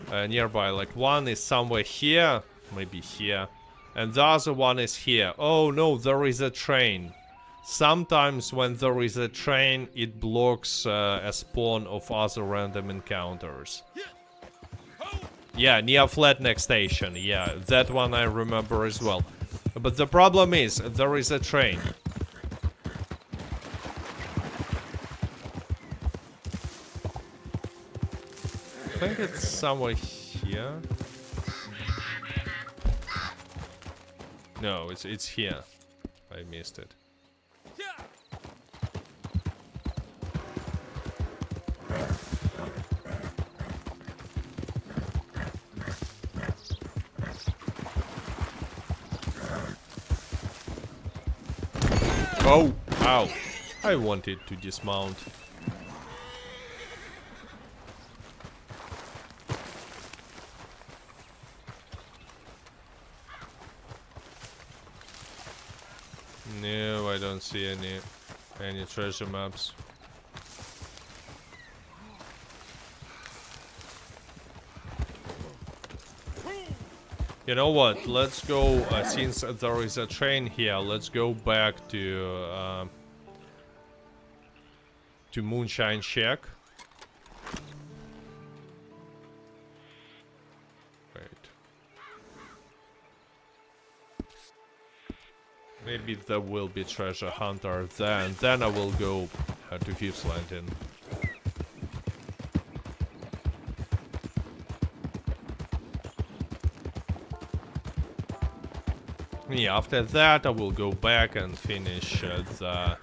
nearby. Like one is somewhere here, maybe here, and the other one is here. Oh no, there is a train. Sometimes when there is a train, it blocks a spawn of other random encounters. Yeah, near Flatneck Station. Yeah, that one I remember as well. But the problem is, there is a train. I think it's somewhere here. No, it's here. I missed it. Oh, ow. I wanted to dismount. No, I don't see any treasure maps. You know what? Let's go, since there is a train here, let's go back to Moonshine Shack. Maybe there will be treasure hunter then I will go to Thieves Landing. Yeah, after that I will go back and finish the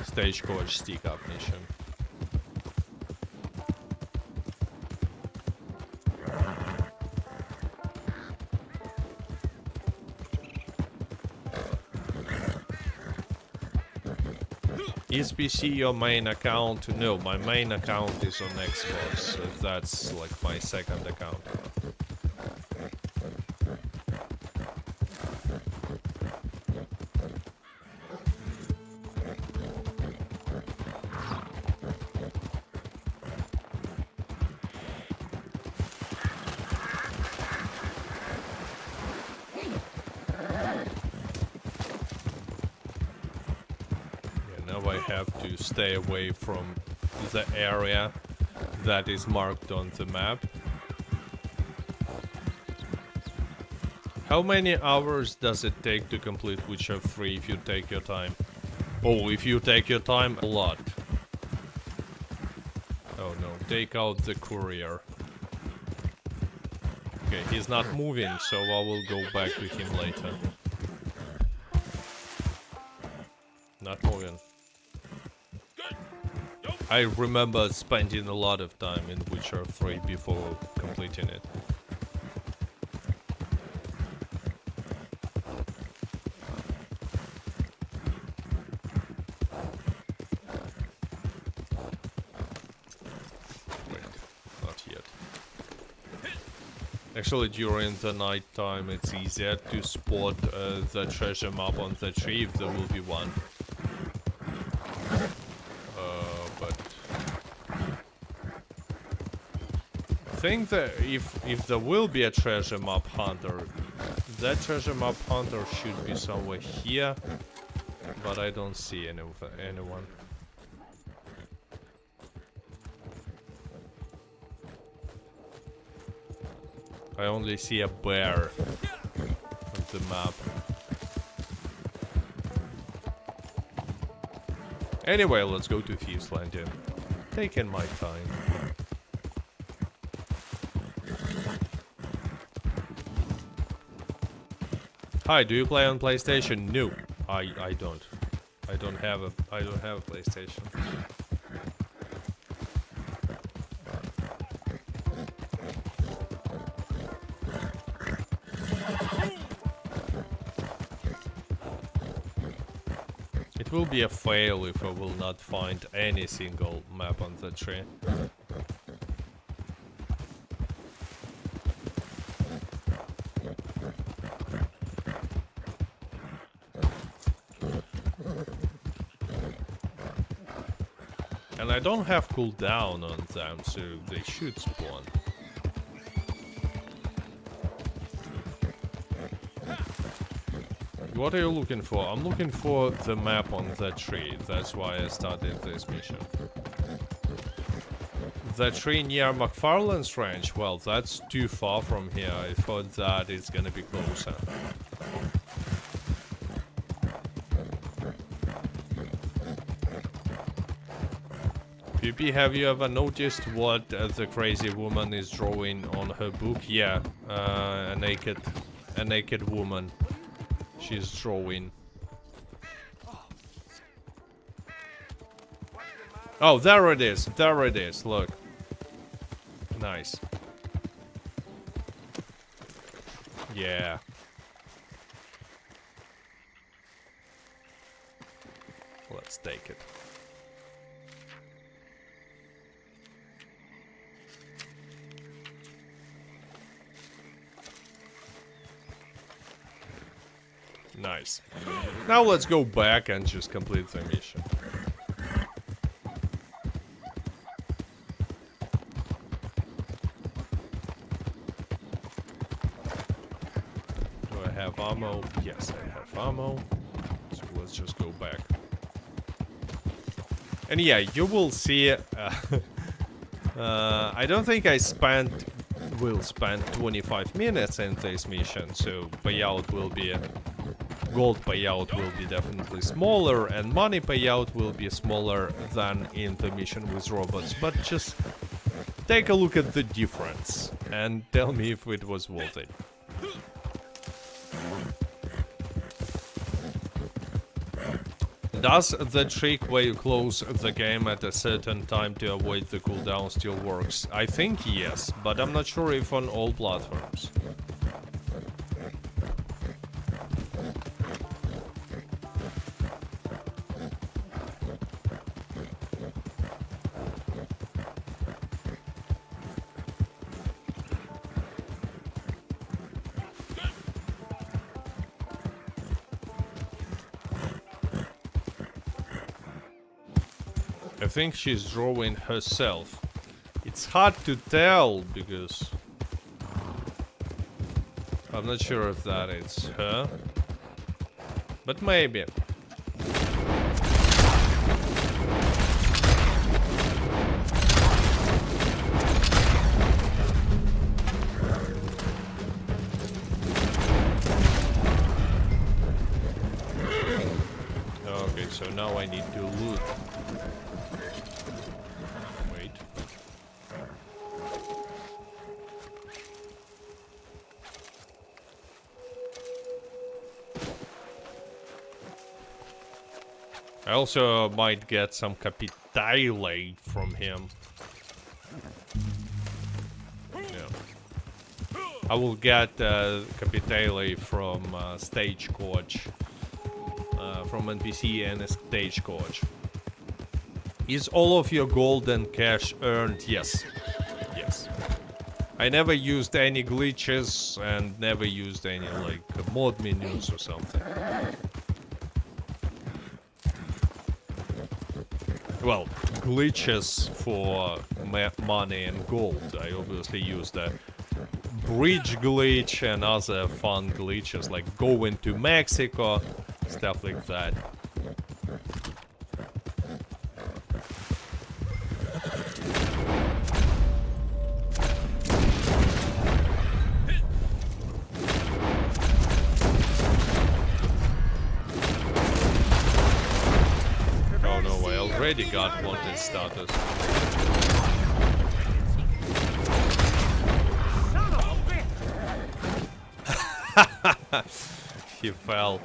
stagecoach stick up mission. Is PC your main account? No, my main account is on Xbox. That's like my second account. Stay away from the area that is marked on the map. How many hours does it take to complete Witcher 3 if you take your time? Oh, if you take your time, a lot. Oh no, take out the courier. Okay, he's not moving, so I will go back to him later. Not moving. I remember spending a lot of time in Witcher 3 before completing it. Wait, not yet. Actually, during the night time, it's easier to spot the treasure map on the tree if there will be one. think that if there will be a treasure map hunter, that treasure map hunter should be somewhere here, but I don't see anyone. I only see a bear on the map. Anyway, let's go to Thieves Landing. Taking my time. Hi, do you play on PlayStation? No, I don't. I don't have a PlayStation. It will be a fail if I will not find any single map on the tree. And I don't have cooldown on them, so they should spawn. What are you looking for? I'm looking for the map on the tree. That's why I started this mission. The tree near McFarlane's ranch? Well, that's too far from here. I thought that it's gonna be closer. PP, have you ever noticed what the crazy woman is drawing on her book? Yeah, a naked woman. She's drawing. Oh, there it is. There it is. Look. Nice. Yeah. Let's take it. Nice. Now let's go back and just complete the mission. Do I have ammo? Yes, I have ammo. So let's just go back. And yeah, you will see... I don't think I will spend 25 minutes in this mission, so payout will be... Gold payout will be definitely smaller, and money payout will be smaller than in the mission with robots, but just take a look at the difference and tell me if it was worth it. Does the trick where you close the game at a certain time to avoid the cooldown still works? I think yes, but I'm not sure if on all platforms. I think she's drawing herself. It's hard to tell because I'm not sure if that is her, but maybe. Okay, so now I need to loot. I also might get some capitale from him. Yeah. I will get capitale from Stagecoach. From NPC and Stagecoach. Is all of your gold and cash earned? Yes. Yes. I never used any glitches and never used any like mod menus or something. well, glitches for money and gold. I obviously use the bridge glitch and other fun glitches like going to Mexico, stuff like that. Oh no, I already got wanted status. He fell.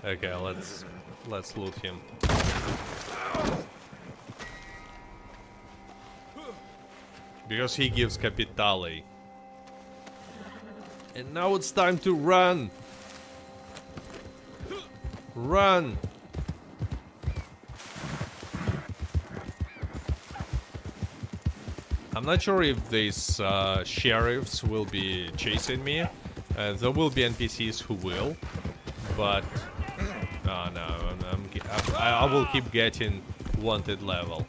Okay, let's loot him. Because he gives Capitale. And now it's time to run. Run. I'm not sure if these sheriffs will be chasing me. There will be NPCs who will, but no, I will keep getting wanted level.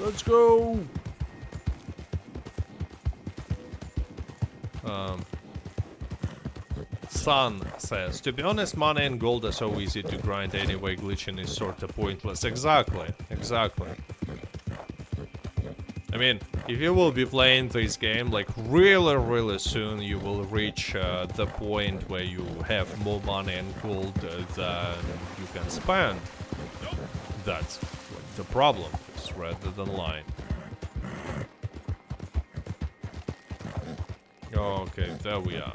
Let's go. Sun says, to be honest, money and gold are so easy to grind anyway, glitching is sorta pointless. Exactly, exactly. I mean, if you will be playing this game, like really soon, you will reach the point where you have more money and gold than you can spend. That's like, the problem, is rather than lying. Okay, there we are.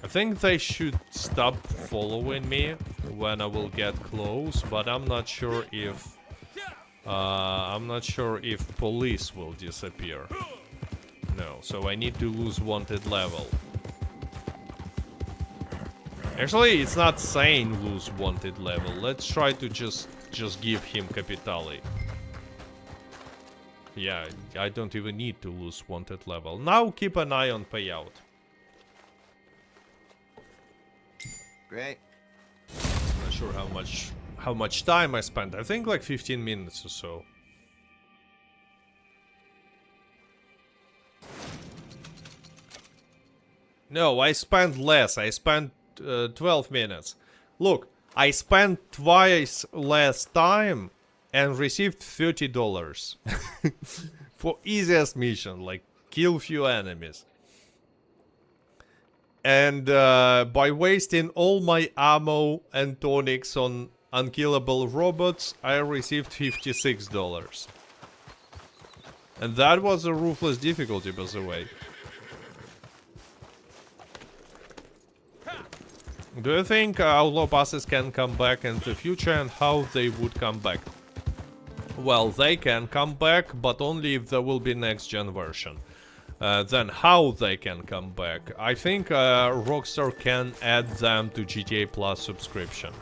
I think they should stop following me when I will get close, but I'm not sure if police will disappear. No, so I need to lose wanted level. Actually, it's not saying lose wanted level. Let's try to just give him Capitale. Yeah, I don't even need to lose wanted level. Now keep an eye on payout. Great. Not sure how much time I spent. I think like 15 minutes or so. No, I spent less. I spent 12 minutes. Look, I spent twice less time and received $30 for easiest mission, like kill few enemies. And by wasting all my ammo and tonics on unkillable robots, I received $56. And that was a ruthless difficulty, by the way. Do you think outlaw passes can come back in the future, and how they would come back? Well, they can come back, but only if there will be next-gen version. Then how they can come back? I think Rockstar can add them to GTA Plus subscription.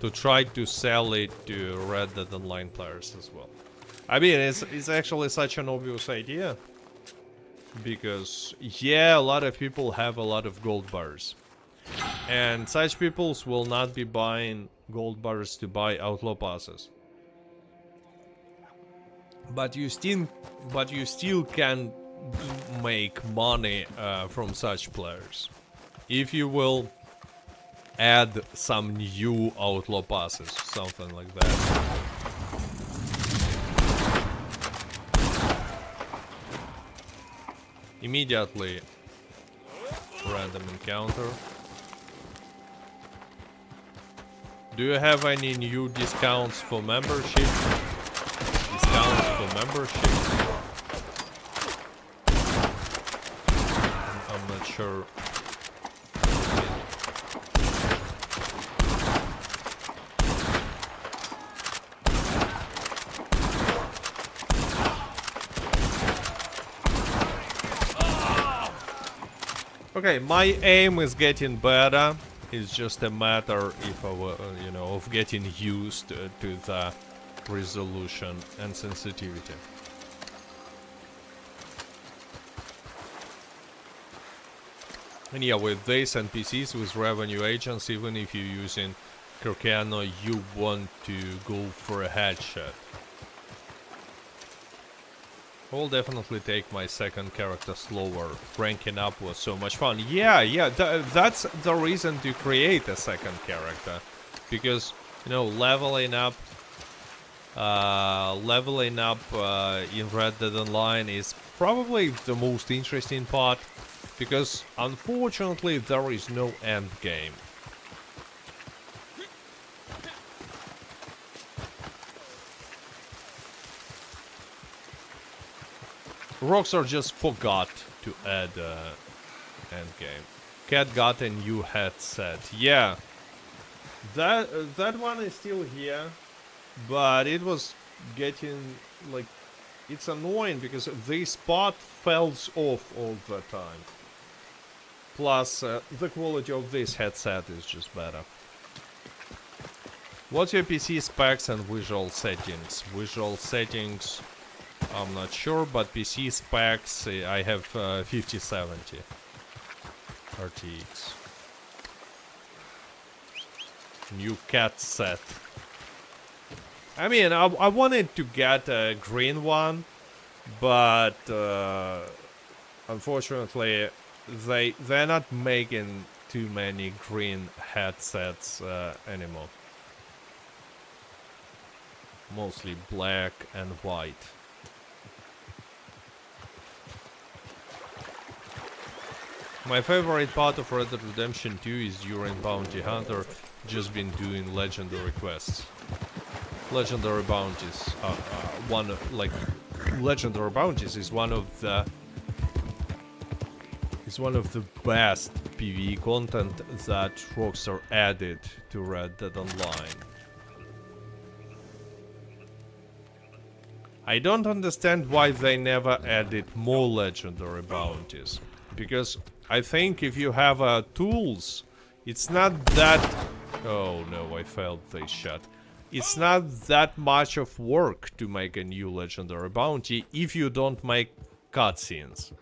To try to sell it to Red Dead Online players as well. I mean, it's actually such an obvious idea. Because, yeah, a lot of people have a lot of gold bars. And such peoples will not be buying gold bars to buy outlaw passes. But you still can make money from such players if you will add some new outlaw passes, something like that. Immediately random encounter. Do you have any new discounts for membership? Discounts for membership? I'm not sure. Okay, my aim is getting better. It's just a matter if you know, of getting used to the resolution and sensitivity. And yeah, with this and PCs with revenue agents, even if you're using Kirkano, you want to go for a headshot. I'll definitely take my second character slower. Ranking up was so much fun. Yeah, that's the reason to create a second character. Because, you know, leveling up in Red Dead Online is probably the most interesting part. Because, unfortunately, there is no end game. Rockstar just forgot to add endgame. Cat got a new headset. Yeah, that one is still here, but it was getting like, it's annoying because the spot falls off all the time. Plus, the quality of this headset is just better. What's your PC specs and visual settings? Visual settings, I'm not sure, but PC specs, I have 5070 RTX. New cat set. I mean, I wanted to get a green one, but unfortunately, they're not making too many green headsets anymore. Mostly black and white. My favorite part of Red Dead Redemption 2 is during Bounty Hunter, just been doing legendary quests. Legendary bounties are legendary bounties is one of the best PvE content that Rockstar added to Red Dead Online. I don't understand why they never added more legendary bounties, because I think if you have tools, it's not that... Oh no, I failed this shot. It's not that much of work to make a new legendary bounty if you don't make cutscenes.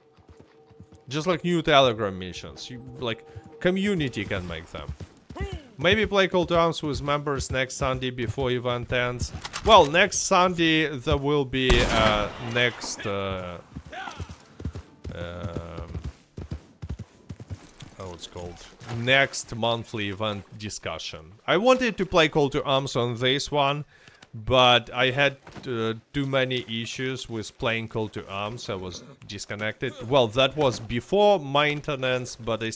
Just like new Telegram missions, community can make them. Maybe play Call to Arms with members next Sunday before event ends. Well, next Sunday there will be next monthly event discussion. I wanted to play Call to Arms on this one, but I had too many issues with playing Call to Arms. I was disconnected. Well, that was before maintenance, but I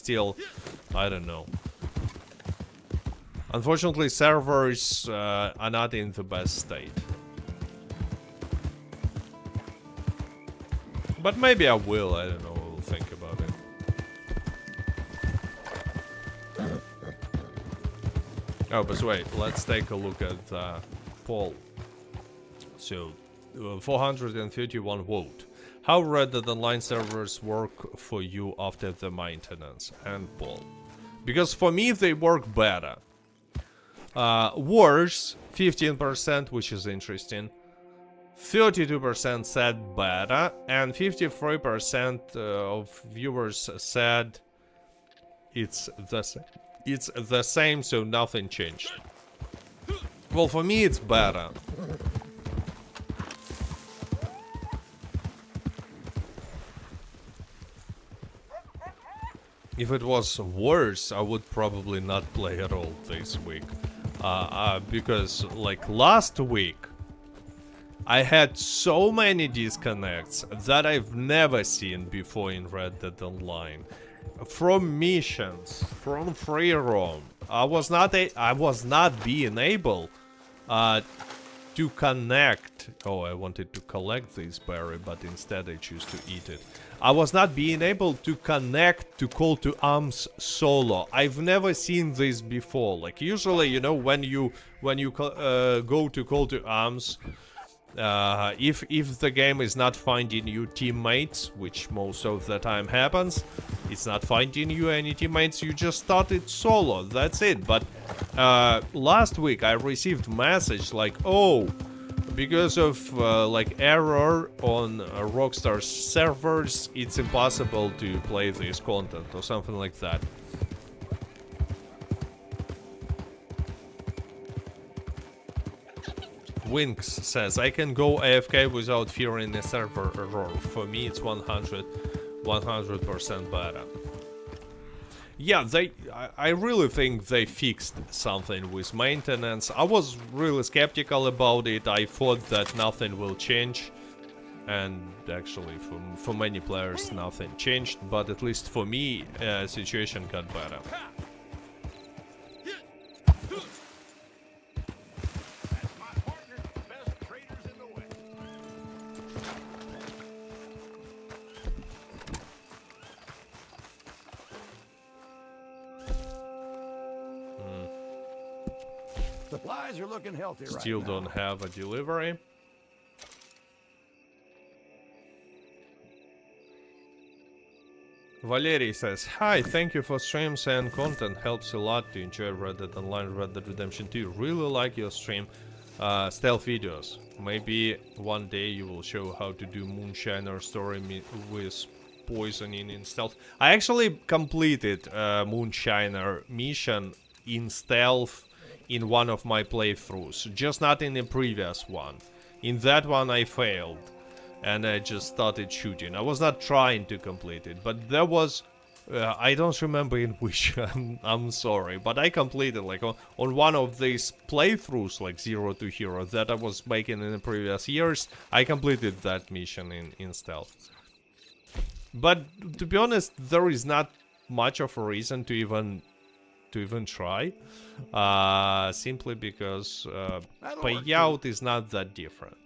don't know. Unfortunately, servers are not in the best state. But maybe I will, I don't know, I'll think about it. Oh, but wait, let's take a look at the poll. So, 431 vote. How Red Dead Online servers work for you after the maintenance? And poll. Because for me, they work better. Worse, 15%, which is interesting. 32% said better, and 53% of viewers said it's the same, so nothing changed. Well, for me, it's better. If it was worse, I would probably not play at all this week. Because, like, last week, I had so many disconnects that I've never seen before in Red Dead Online. From missions, from free roam, I was not being able to connect. Oh, I wanted to collect this berry, but instead I choose to eat it. I was not being able to connect to Call to Arms solo. I've never seen this before. Like, usually, you know, when you go to Call to Arms, if the game is not finding you teammates, which most of the time happens, It's not finding you any teammates, you just started solo, that's it. But last week I received message like, oh, because of like error on Rockstar's servers, it's impossible to play this content or something like that. Winx says, I can go AFK without fearing a server error. For me, it's 100% better. Yeah, I really think they fixed something with maintenance. I was really skeptical about it. I thought that nothing will change. And actually, for many players, nothing changed. But at least for me, situation got better. Supplies are looking healthy right now. Still don't have a delivery. Valery says, hi, thank you for streams and content. Helps a lot to enjoy Red Dead Online, Red Dead Redemption 2. Really like your stream. Stealth videos. Maybe one day you will show how to do Moonshiner story with poisoning in stealth. I actually completed Moonshiner mission in stealth in one of my playthroughs, just not in the previous one. In that one I failed, and I just started shooting. I was not trying to complete it, but there was... I don't remember in which, I'm sorry, but I completed, like, on one of these playthroughs, like Zero to Hero, that I was making in the previous years. I completed that mission in stealth. But, to be honest, there is not much of a reason to even try, simply because payout is not that different.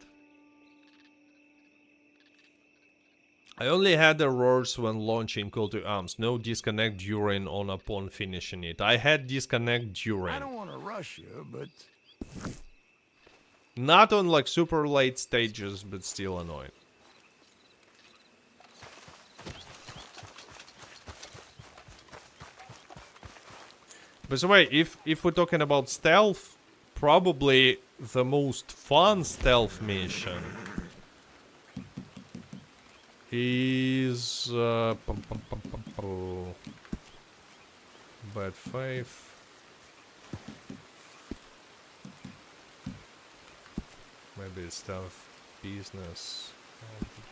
I only had errors when launching Call to Arms, no disconnect during or upon finishing it. I had disconnect during. I don't want to rush you, but... Not on like super late stages, but still annoying. By the way, if we're talking about stealth, probably the most fun stealth mission is Bad Faith. Maybe stealth business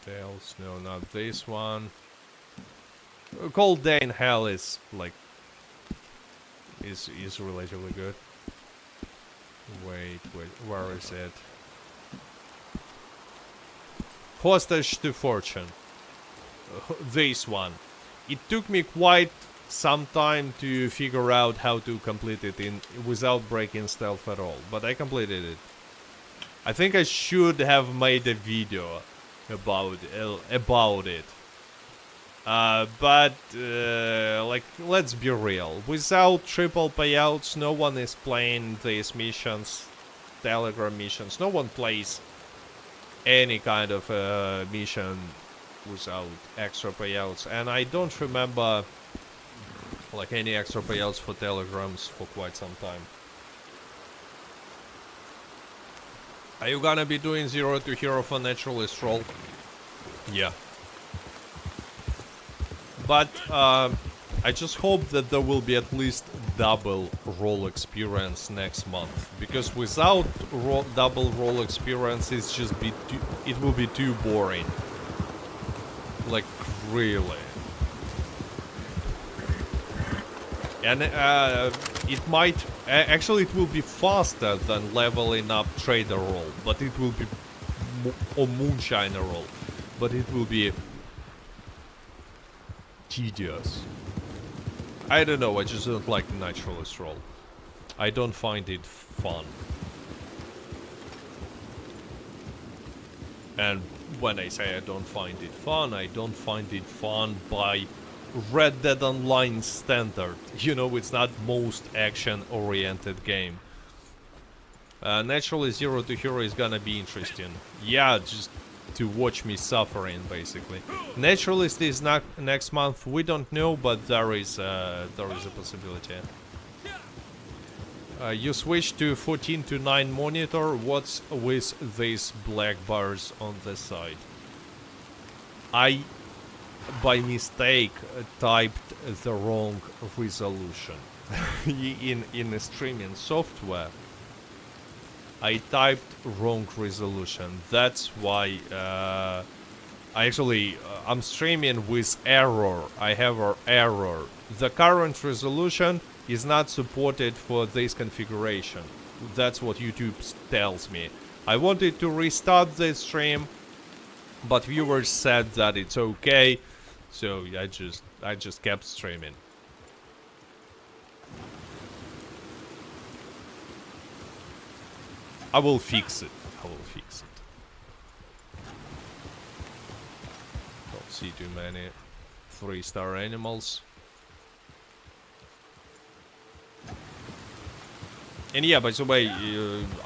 details. No, not this one. Cold Day in Hell is like is relatively good. Wait, where is it? Hostage to Fortune. This one. It took me quite some time to figure out how to complete it without breaking stealth at all, but I completed it. I think I should have made a video about it. But like, let's be real. Without triple payouts, no one is playing these missions, Telegram missions. No one plays any kind of mission without extra payouts. And I don't remember like any extra payouts for Telegrams for quite some time. Are you gonna be doing Zero to Hero for Naturalist role? Yeah. But I just hope that there will be at least double role experience next month, because without double role experience, it will be too boring. Like, really. And it might actually, it will be faster than leveling up Trader Role, but it will be or Moonshiner Role, but it will be tedious. I don't know, I just don't like the Naturalist role. I don't find it fun. And when I say I don't find it fun, I don't find it fun by Red Dead Online standard. You know, it's not most action-oriented game. Naturally, Zero to Hero is gonna be interesting. Yeah, just to watch me suffering, basically. Naturalist is not next month. We don't know, but there is a possibility. You switch to 14 to 9 monitor. What's with these black bars on the side? I, by mistake, typed the wrong resolution in the streaming software. I typed wrong resolution. That's why I'm streaming with error. I have an error. The current resolution is not supported for this configuration. That's what YouTube tells me. I wanted to restart the stream, but viewers said that it's okay, so I just kept streaming. I will fix it. Don't see too many 3-star animals. And yeah, by the way,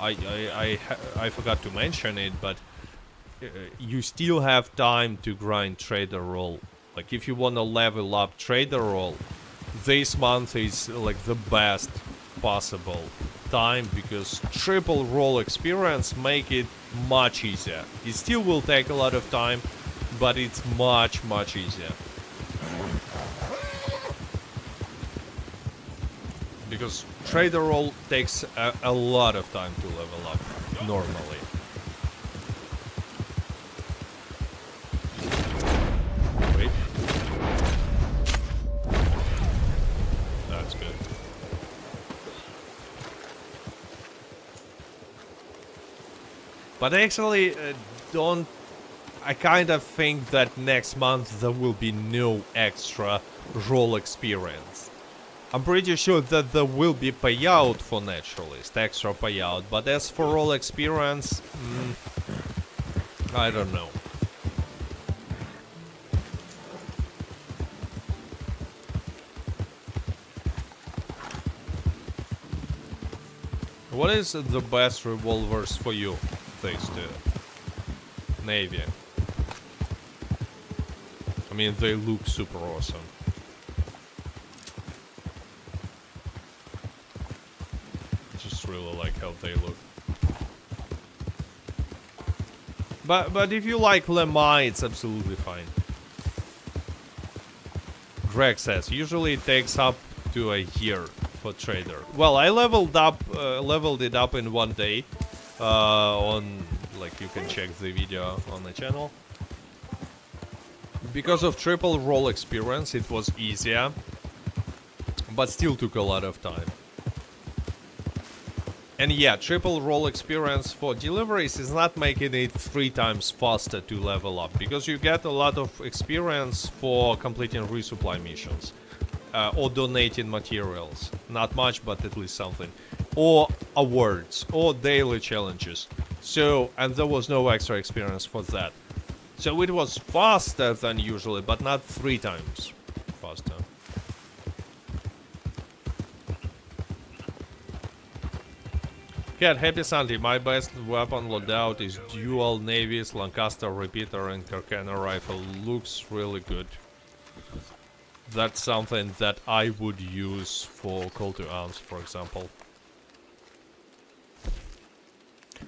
I forgot to mention it, but you still have time to grind Trader Role. Like, if you want to level up Trader Role, this month is like the best possible time, because triple role experience make it much easier. It still will take a lot of time, but it's much easier. Because Trader Role takes a lot of time to level up normally. Wait. That's good. But actually, I kind of think that next month there will be no extra role experience. I'm pretty sure that there will be payout for Naturalist, extra payout, but as for role experience, I don't know. What is the best revolvers for you? These two. Navy. I mean, they look super awesome. Just really like how they look. But if you like Le Mans, it's absolutely fine. Greg says, usually it takes up to a year for Trader. Well, I leveled it up in 1 day. You can check the video on the channel. Because of triple role experience, it was easier, but still took a lot of time. And yeah, triple role experience for deliveries is not making it 3 times faster to level up, because you get a lot of experience for completing resupply missions, or donating materials. Not much, but at least something. Or awards, or daily challenges. So, and there was no extra experience for that. So it was faster than usually, but not 3 times faster. Cat, happy Sunday. My best weapon loadout is dual navies, Lancaster repeater and Kirkana rifle. Looks really good. That's something that I would use for Call to Arms, for example.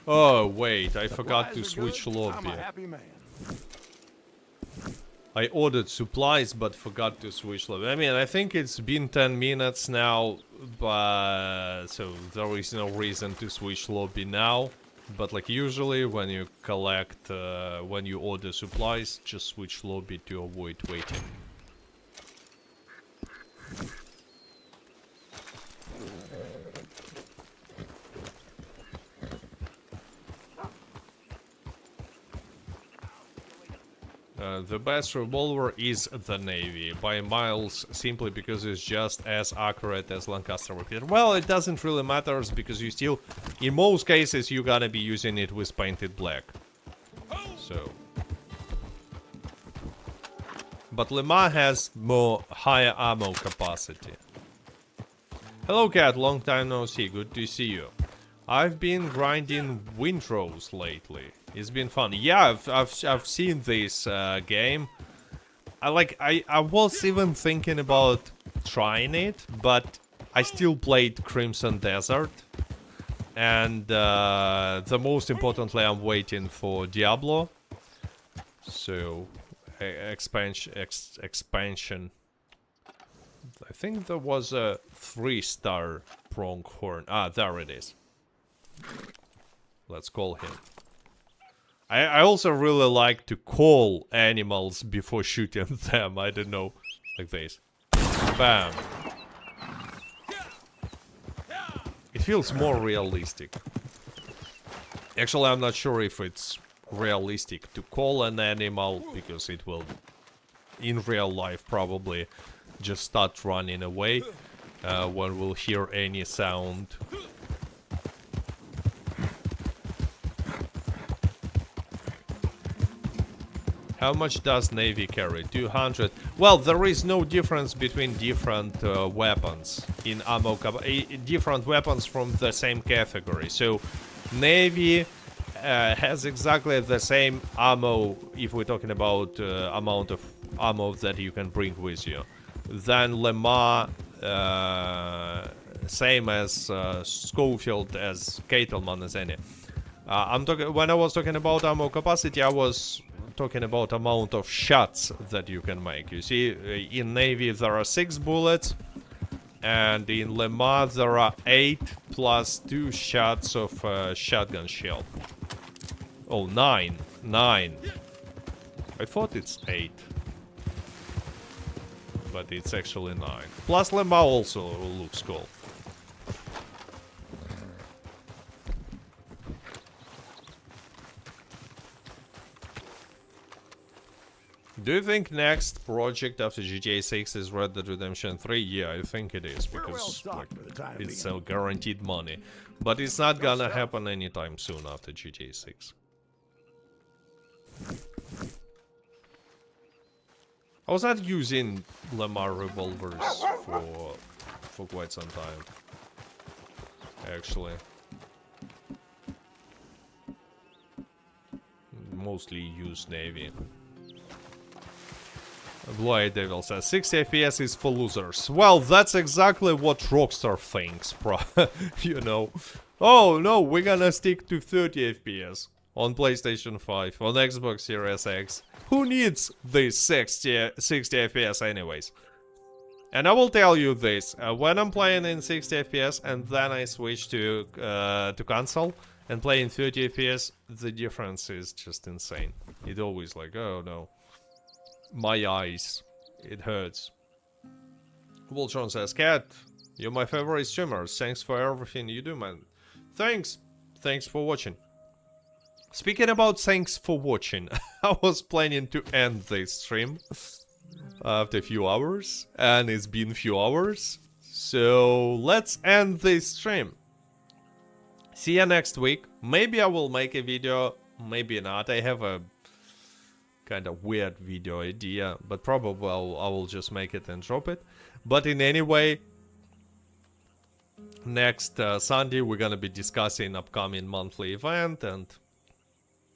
Oh, wait, I forgot to switch lobby. I ordered supplies, but forgot to switch lobby. I mean, I think it's been 10 minutes now, but so there is no reason to switch lobby now. But like usually when you collect, when you order supplies, just switch lobby to avoid waiting. The best revolver is the Navy, by miles, simply because it's just as accurate as Lancaster repeater. Well, it doesn't really matter, because you still, in most cases, you're gonna be using it with painted black. So. But Le Mans has more higher ammo capacity. Hello Cat, long time no see, good to see you. I've been grinding Windrose lately. It's been fun. Yeah, I've seen this game. I was even thinking about trying it, but I still played Crimson Desert. And the most importantly, I'm waiting for Diablo. So, expansion. I think there was a 3-star pronghorn. Ah, there it is. Let's call him. I also really like to call animals before shooting them. I don't know. Like this. Bam. It feels more realistic. Actually, I'm not sure if it's realistic to call an animal, because it will, in real life, probably just start running away when we'll hear any sound. How much does Navy carry? 200. Well, there is no difference between different weapons in ammo. Different weapons from the same category. So, Navy has exactly the same ammo, if we're talking about amount of ammo that you can bring with you. Then Lemma, same as Schofield, as Cattleman, as any. When I was talking about ammo capacity, I was talking about amount of shots that you can make. You see, in Navy there are 6 bullets, and in Lemma there are 8 plus 2 shots of shotgun shell. Oh, 9. 9. I thought it's 8. But it's actually 9. Plus Lemma also looks cool. Do you think next project after GTA 6 is Red Dead Redemption 3? Yeah, I think it is, because it's guaranteed money. But it's not gonna happen anytime soon after GTA 6. I was not using Lemma revolvers for quite some time, actually. Mostly use Navy. Blue Devil says 60 FPS is for losers. Well, that's exactly what Rockstar thinks, you know. Oh no, we're gonna stick to 30 FPS on PlayStation 5, on Xbox Series X. Who needs this 60 FPS anyways? And I will tell you this, when I'm playing in 60 FPS and then I switch to console and play in 30 FPS, the difference is just insane. It always like, oh no. My eyes. It hurts. Voltron says, Cat, you're my favorite streamer. Thanks for everything you do, man. Thanks. Thanks for watching. Speaking about thanks for watching, I was planning to end this stream after a few hours, and it's been a few hours. So let's end this stream. See you next week. Maybe I will make a video, maybe not. I have a kind of weird video idea, but probably I will just make it and drop it. But in any way, next Sunday we're gonna be discussing upcoming monthly event and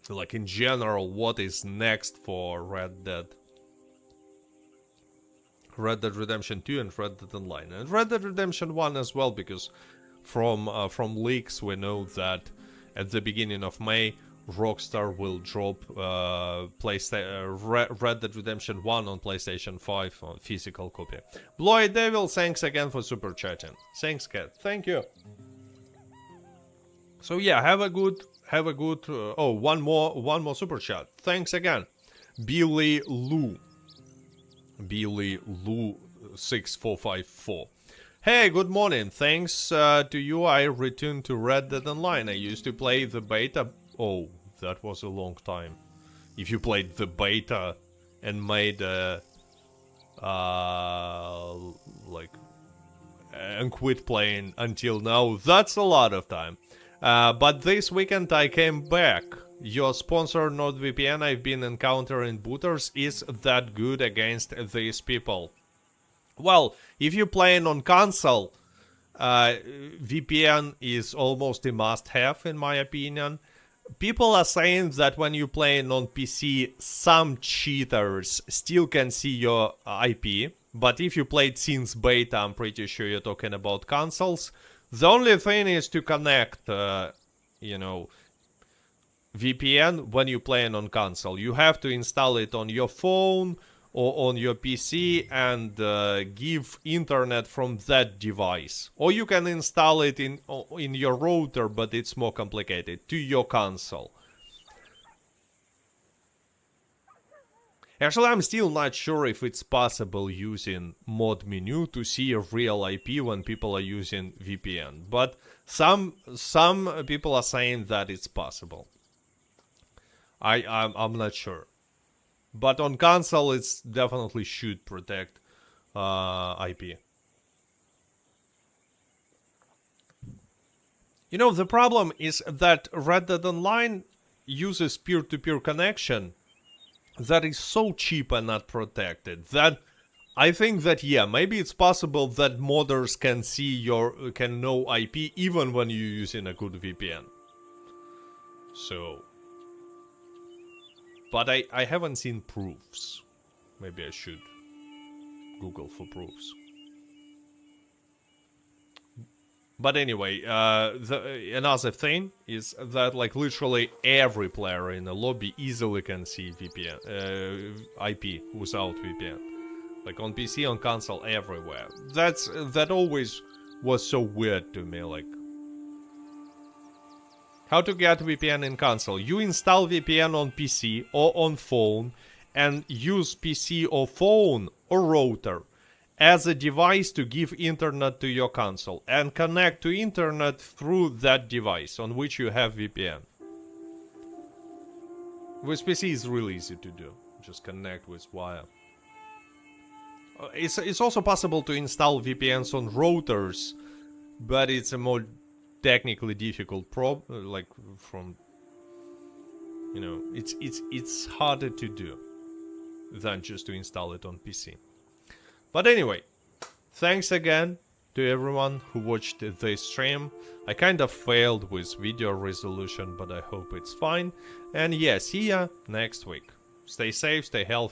like in general what is next for Red Dead Redemption 2 and Red Dead Online, and Red Dead Redemption 1 as well, because from leaks we know that at the beginning of May Rockstar will drop Red Dead Redemption 1 on PlayStation 5 on physical copy. Blue Devil, thanks again for super chatting. Thanks, Cat. Thank you. So yeah, have a good. Oh, one more super chat. Thanks again, Billy Lou 6454. Hey, good morning. Thanks to you, I returned to Red Dead Online. I used to play the beta. Oh, that was a long time. If you played the beta and made and quit playing until now, that's a lot of time. But this weekend I came back. Your sponsor NordVPN I've been encountering booters is that good against these people. Well, if you're playing on console, VPN is almost a must-have in my opinion. people are saying that when you playing on PC, some cheaters still can see your IP. But if you played since beta, I'm pretty sure you're talking about consoles. The only thing is to connect, you know, VPN when you're playing on console. You have to install it on your phone or on your PC and give internet from that device. Or you can install it in your router, but it's more complicated, to your console. Actually, I'm still not sure if it's possible using mod menu to see a real IP when people are using VPN. But some people are saying that it's possible. I'm not sure. But on console, it's definitely should protect IP. You know, the problem is that Red Dead Online uses peer-to-peer connection that is so cheap and not protected that I think that, yeah, maybe it's possible that modders can know IP even when you're using a good VPN. So, but I haven't seen proofs. Maybe I should Google for proofs. But anyway, another thing is that like literally every player in the lobby easily can see VPN IP without VPN. Like on PC, on console, everywhere. That always was so weird to me. Like, how to get VPN in console? You install VPN on PC or on phone and use PC or phone or router as a device to give internet to your console and connect to internet through that device on which you have VPN. With PC it's really easy to do. Just connect with wire. It's also possible to install VPNs on routers, but it's a more technically difficult like from, you know, it's harder to do than just to install it on PC. But anyway, thanks again to everyone who watched this stream. I kind of failed with video resolution, but I hope it's fine. And yeah, see ya next week. Stay safe, stay healthy.